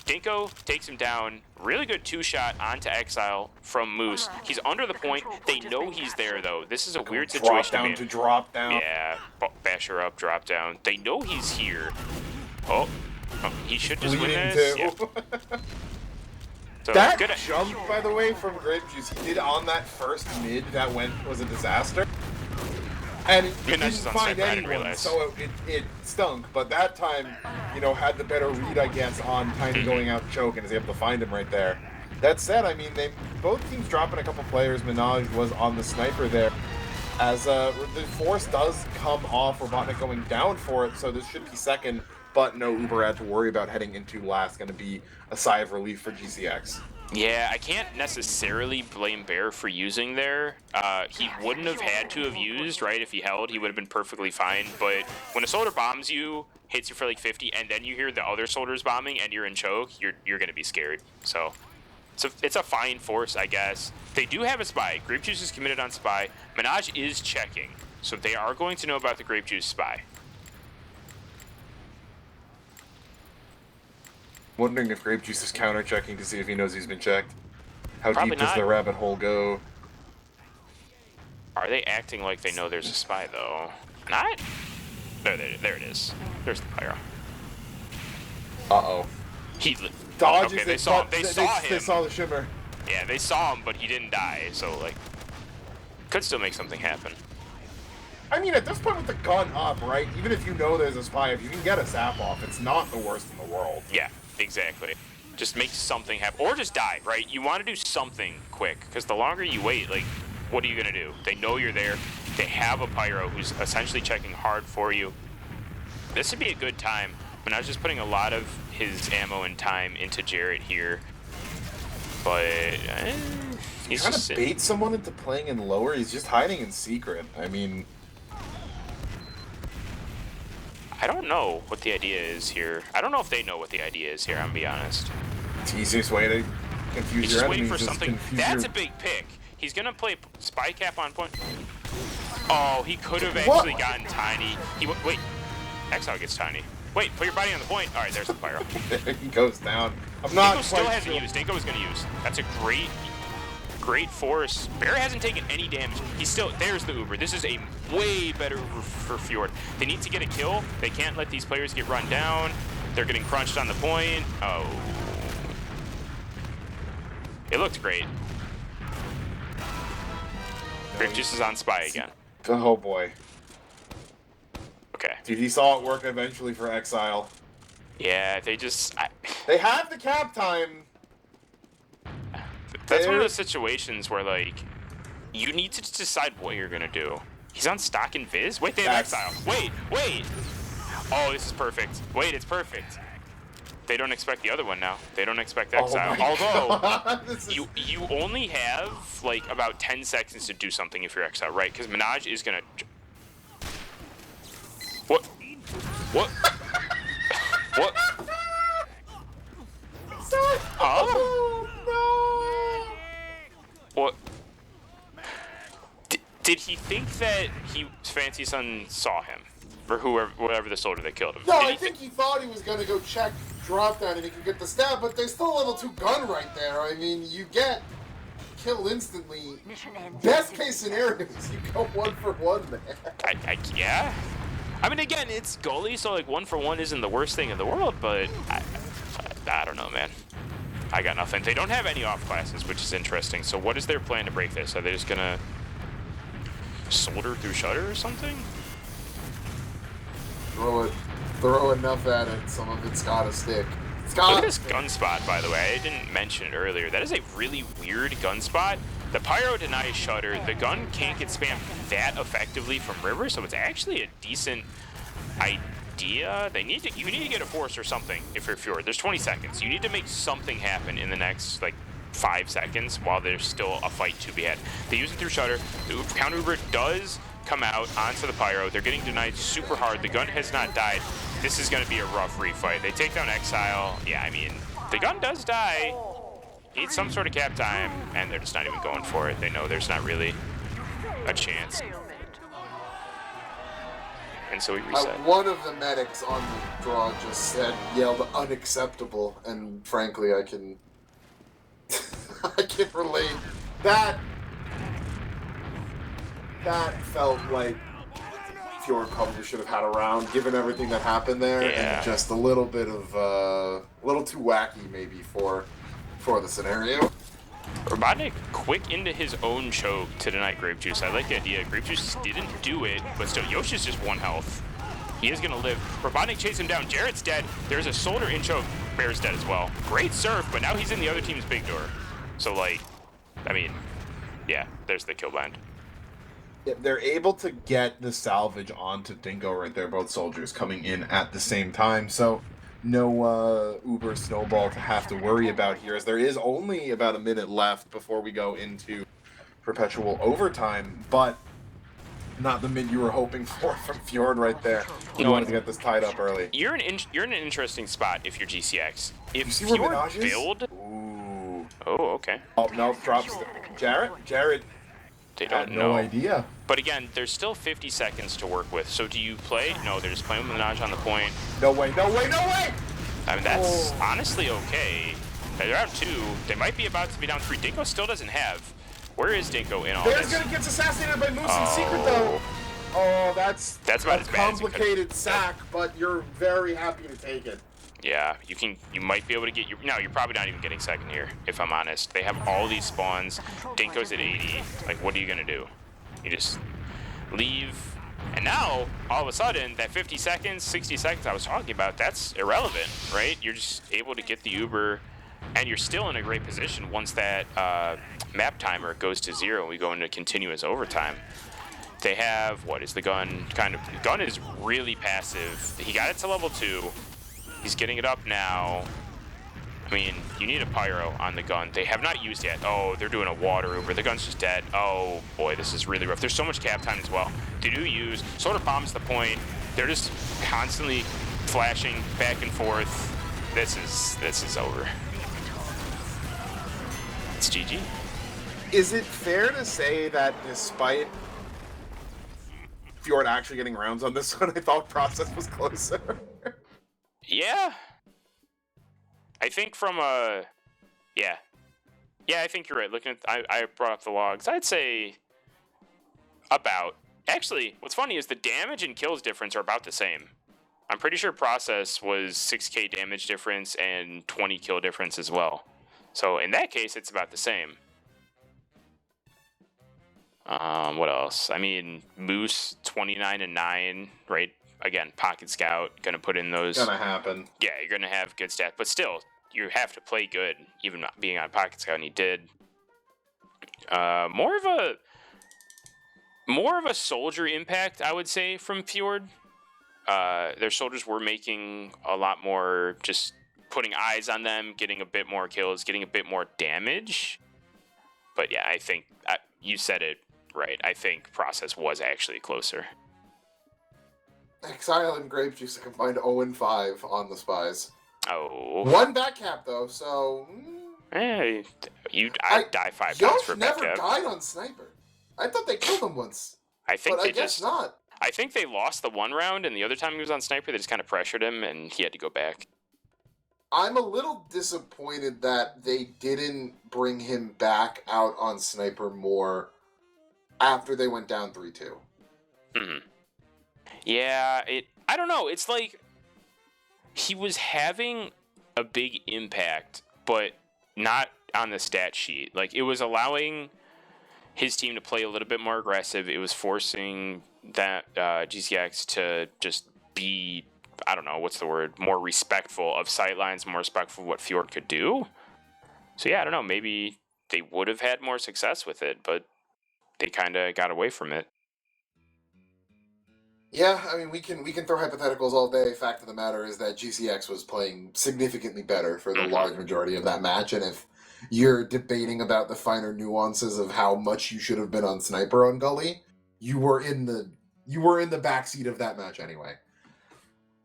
Dinko takes him down. Really good 2-shot onto Exile from Moose. He's under the point. They know he's there though. This is a weird situation. Drop down to drop down. Yeah, basher up, drop down. They know he's here. Oh, he should just win this. Yeah. So that jump, by the way, from Grape Juice, he did on that first mid that was a disaster. And he didn't find anyone, so it stunk. But that time, you know, had the better read, I guess, on Tiny going out choke and is able to find him right there. That said, I mean, both teams dropping a couple players. Menage was on the sniper there. As the force does come off Robotnik going down for it, so this should be second, but no Uberad to worry about heading into last. Going to be a sigh of relief for GCX. Yeah, I can't necessarily blame Bear for using there. He wouldn't have had to have used, right? If he held, he would have been perfectly fine. But when a soldier bombs you, hits you for like 50, and then you hear the other soldiers bombing and you're in choke, you're going to be scared. So it's a fine force, I guess. They do have a spy. Grape Juice is committed on spy. Minaj is checking, so they are going to know about the Grape Juice spy. Wondering if Grape Juice is counter-checking to see if he knows he's been checked. How Probably deep does not. the rabbit hole go? Are they acting like they know there's a spy, though? Not? There it is. There's the pyro. Uh-oh. He dodges okay, they it, saw but they saw him. They saw the shimmer. Yeah, they saw him, but he didn't die, so, like, could still make something happen. I mean, at this point with the gun up, right, even if you know there's a spy, if you can get a zap off, it's not the worst in the world. Yeah, exactly. Just make something happen, or just die, right? You want to do something quick, because the longer you wait, like, what are you going to do? They know you're there. They have a pyro who's essentially checking hard for you. This would be a good time, but I was just putting a lot of his ammo and time into Jarrett here. But he's trying just to bait someone into playing in lower. He's just hiding in secret. I mean, I don't know what the idea is here. I don't know if they know what the idea is here, I'm gonna be honest. it's the easiest way to confuse He's your just enemies. waiting for something. That's a big pick. He's gonna play spy cap on point. Oh, he could have actually gotten tiny. Wait, Exile gets tiny. Wait, put your body on the point. All right, there's the pyro. He goes down. I'm not Dingo still hasn't used. Dingo is gonna use. That's a great force. Bear hasn't taken any damage. He's still, there's the Uber. This is a way better Uber for Fjord. They need to get a kill. They can't let these players get run down. They're getting crunched on the point. Oh. It looked great. Grape Juice is on spy again. Oh boy. Okay. Dude, he saw it work eventually for Exile. Yeah, they just... They have the cap time. That's one of those situations where, like, you need to decide what you're going to do. He's on stock and Viz? Wait, they have Exile. Wait. Oh, this is perfect. Wait, it's perfect. They don't expect the other one now. They don't expect Exile. Although, you only have, like, about 10 seconds to do something if you're Exile, right? Because Minaj is going to... What? What? What? Huh? Oh, no. What? Did he think that Fancy Son saw him? Or whatever the soldier that killed him? No, I think he thought he was going to go check drop down and he could get the stab, but there's still a level 2 gun right there. I mean, you get killed instantly. Best case scenario is you go 1 for 1 there. Yeah. I mean, again, it's Gully, so like 1 for 1 isn't the worst thing in the world, but I don't know, man. I got nothing. They don't have any off classes, which is interesting. So what is their plan to break this? Are they just gonna solder through shutter or something? Throw enough at it, some of it's gotta stick. Look at this gun spot, by the way. I didn't mention it earlier. That is a really weird gun spot. The pyro denies shutter. The gun can't get spammed that effectively from river, so it's actually a decent idea. You need to get a force or something if you're Fjord. There's 20 seconds. You need to make something happen in the next like 5 seconds while there's still a fight to be had. They use it through shutter. The counter Uber does come out onto the pyro. They're getting denied super hard. The gun has not died. This is going to be a rough refight. They take down Exile. Yeah, I mean, the gun does die. Needs some sort of cap time, and they're just not even going for it. They know there's not really a chance. And so we reset. One of the medics on the draw just yelled unacceptable, and frankly, I can relate. That felt like Fjord probably should have had a round, given everything that happened there, and just a little bit of a little too wacky maybe for the scenario. Robotnik quick into his own choke to deny Grape Juice. I like the idea. Grape Juice didn't do it, but still, Yoshi's just 1 health. He is going to live. Robotnik chased him down. Jarrett's dead. There's a soldier in choke. Bear's dead as well. Great surf, but now he's in the other team's big door. So, like, I mean, yeah, there's the kill bind. they're able to get the salvage onto Dingo right there, both soldiers coming in at the same time. So no Uber snowball to have to worry about here, as there is only about a minute left before we go into perpetual overtime, but not the mid you were hoping for from Fjord right there. You You know wanted what? to get this tied up early. You're in an interesting spot if you're GCX. If You see where Fjord Minaj is? build, Ooh. oh okay, Oh, no, drops. Jared they had don't no know. idea. But again, there's still 50 seconds to work with. So do you play? No, they're just playing with Minaj on the point. No way, no way, no way! I mean, that's honestly okay. They're down 2. They might be about to be down 3. Dinko still doesn't have. Where is Dinko in all Bear's this? gonna get assassinated by Moose in secret, though. Oh, that's about a as bad as it could. complicated sack, but you're very happy to take it. Yeah, you might be able to get your. No, you're probably not even getting second here, if I'm honest. They have all these spawns. Dinko's at 80. Like, what are you gonna do? You just leave. And now, all of a sudden, that 50 seconds, 60 seconds I was talking about, that's irrelevant, right? You're just able to get the Uber, and you're still in a great position once that map timer goes to 0 and we go into continuous overtime. They have, what is the gun? The gun is really passive. He got it to level 2. He's getting it up now. I mean, you need a pyro on the gun. They have not used yet. Oh, they're doing a water Uber. The gun's just dead. Oh boy, this is really rough. There's so much cap time as well. They do use, sort of bombs the point. They're just constantly flashing back and forth. This is over. It's GG. Is it fair to say that despite Fjord actually getting rounds on this one, I thought process was closer? Yeah. I think from a... Yeah, I think you're right. Looking at... I brought up the logs. I'd say about... Actually, what's funny is the damage and kills difference are about the same. I'm pretty sure process was 6k damage difference and 20 kill difference as well. So in that case, it's about the same. What else? I mean, Moose 29 and 9, right? Again, Pocket Scout, gonna put in those. Gonna happen. Yeah, you're gonna have good stats, but still, you have to play good, even not being on Pocket Scout, and he did. More of a soldier impact, I would say, from Fjord. Their soldiers were making a lot more, just putting eyes on them, getting a bit more kills, getting a bit more damage. But yeah, I think you said it right. I think process was actually closer. Exile and Grape Juice a combined 0-5 on the Spies. Oh. One back cap, though, so... Hey, I'd die 5 times for a back never cap. died on Sniper. I thought they killed him once. I think but they I guess just... not. I think they lost the one round, and the other time he was on Sniper, they just kind of pressured him, and he had to go back. I'm a little disappointed that they didn't bring him back out on Sniper more after they went down 3-2. Mm-hmm. Yeah, I don't know. It's like he was having a big impact, but not on the stat sheet. Like, it was allowing his team to play a little bit more aggressive. It was forcing that GCX to just be, I don't know, what's the word, more respectful of sightlines, more respectful of what Fjord could do. So yeah, I don't know, maybe they would have had more success with it, but they kind of got away from it. Yeah, I mean, we can throw hypotheticals all day. Fact of the matter is that GCX was playing significantly better for the large majority of that match, and if you're debating about the finer nuances of how much you should have been on Sniper on Gully, you were in the backseat of that match anyway.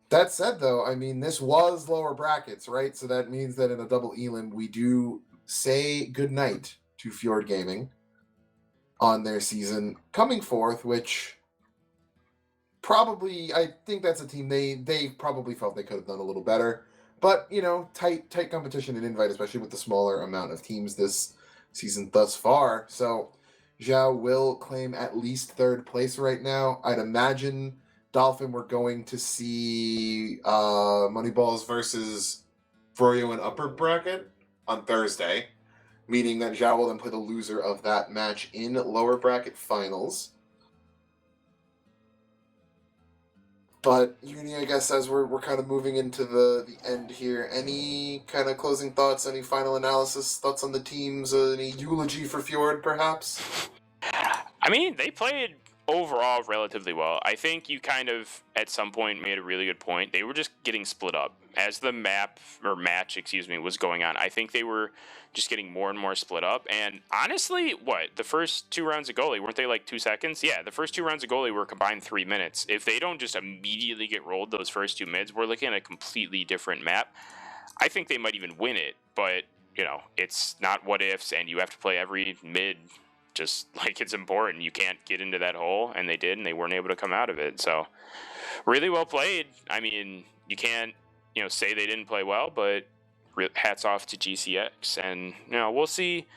That said, though, I mean, this was lower brackets, right? So that means that in a double elim, we do say goodnight to Fjord Gaming on their season coming forth, which probably, I think that's a team they probably felt they could have done a little better. But, you know, tight competition in Invite, especially with the smaller amount of teams this season thus far. So Xiao will claim at least 3rd place right now. I'd imagine Dolphin, we're going to see Moneyballs versus Froyo in upper bracket on Thursday, meaning that Xiao will then play the loser of that match in lower bracket finals. But Uni, I guess, as we're kind of moving into the end here, any kind of closing thoughts, any final analysis, thoughts on the teams, any eulogy for Fjord, perhaps? I mean, they played overall relatively well. I think you kind of at some point made a really good point. They were just getting split up as the match, excuse me, was going on. I think they were just getting more and more split up. And honestly, what the first 2 rounds of goalie weren't they like 2 seconds? Yeah, the first 2 rounds of goalie were combined 3 minutes. If they don't just immediately get rolled those first 2 mids, we're looking at a completely different map. I think they might even win it, but it's not what ifs, and you have to play every mid just like it's important. You can't get into that hole, and they did, and they weren't able to come out of it. So really well played. I mean, you can't say they didn't play well, but hats off to GCX, and we'll see.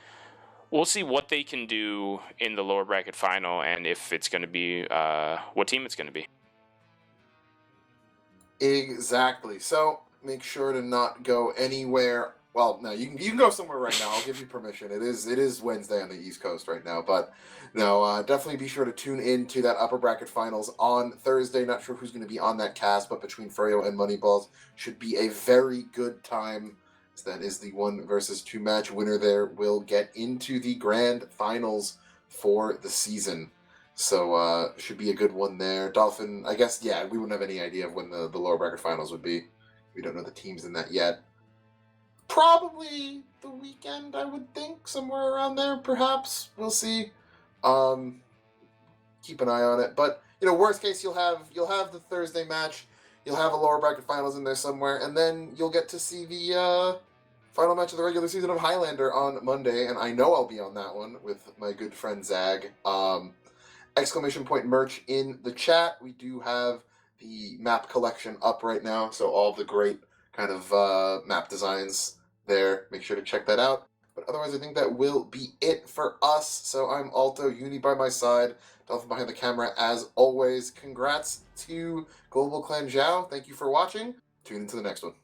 We'll see what they can do in the lower bracket final, and if it's going to be what team it's going to be. Exactly. So make sure to not go anywhere. Well, no, you can go somewhere right now. I'll give you permission. It is Wednesday on the East Coast right now, but no, definitely be sure to tune in to that upper bracket finals on Thursday. Not sure who's going to be on that cast, but between Freo and Moneyballs should be a very good time. So that is the 1-versus-2 match. Winner there will get into the grand finals for the season. So should be a good one there. Dolphin, I guess, yeah, we wouldn't have any idea of when the lower bracket finals would be. We don't know the teams in that yet. Probably the weekend, I would think, somewhere around there, perhaps. We'll see. Keep an eye on it. But worst case, you'll have the Thursday match. You'll have a lower bracket finals in there somewhere, and then you'll get to see the final match of the regular season of Highlander on Monday, and I know I'll be on that one with my good friend Zag. Exclamation point merch in the chat. We do have the map collection up right now, so all the great kind of map designs there. Make sure to check that out. But otherwise, I think that will be it for us. So I'm Alto, Uni by my side, Dolphin behind the camera as always. Congrats to Globalclan Xiao. Thank you for watching. Tune into the next one.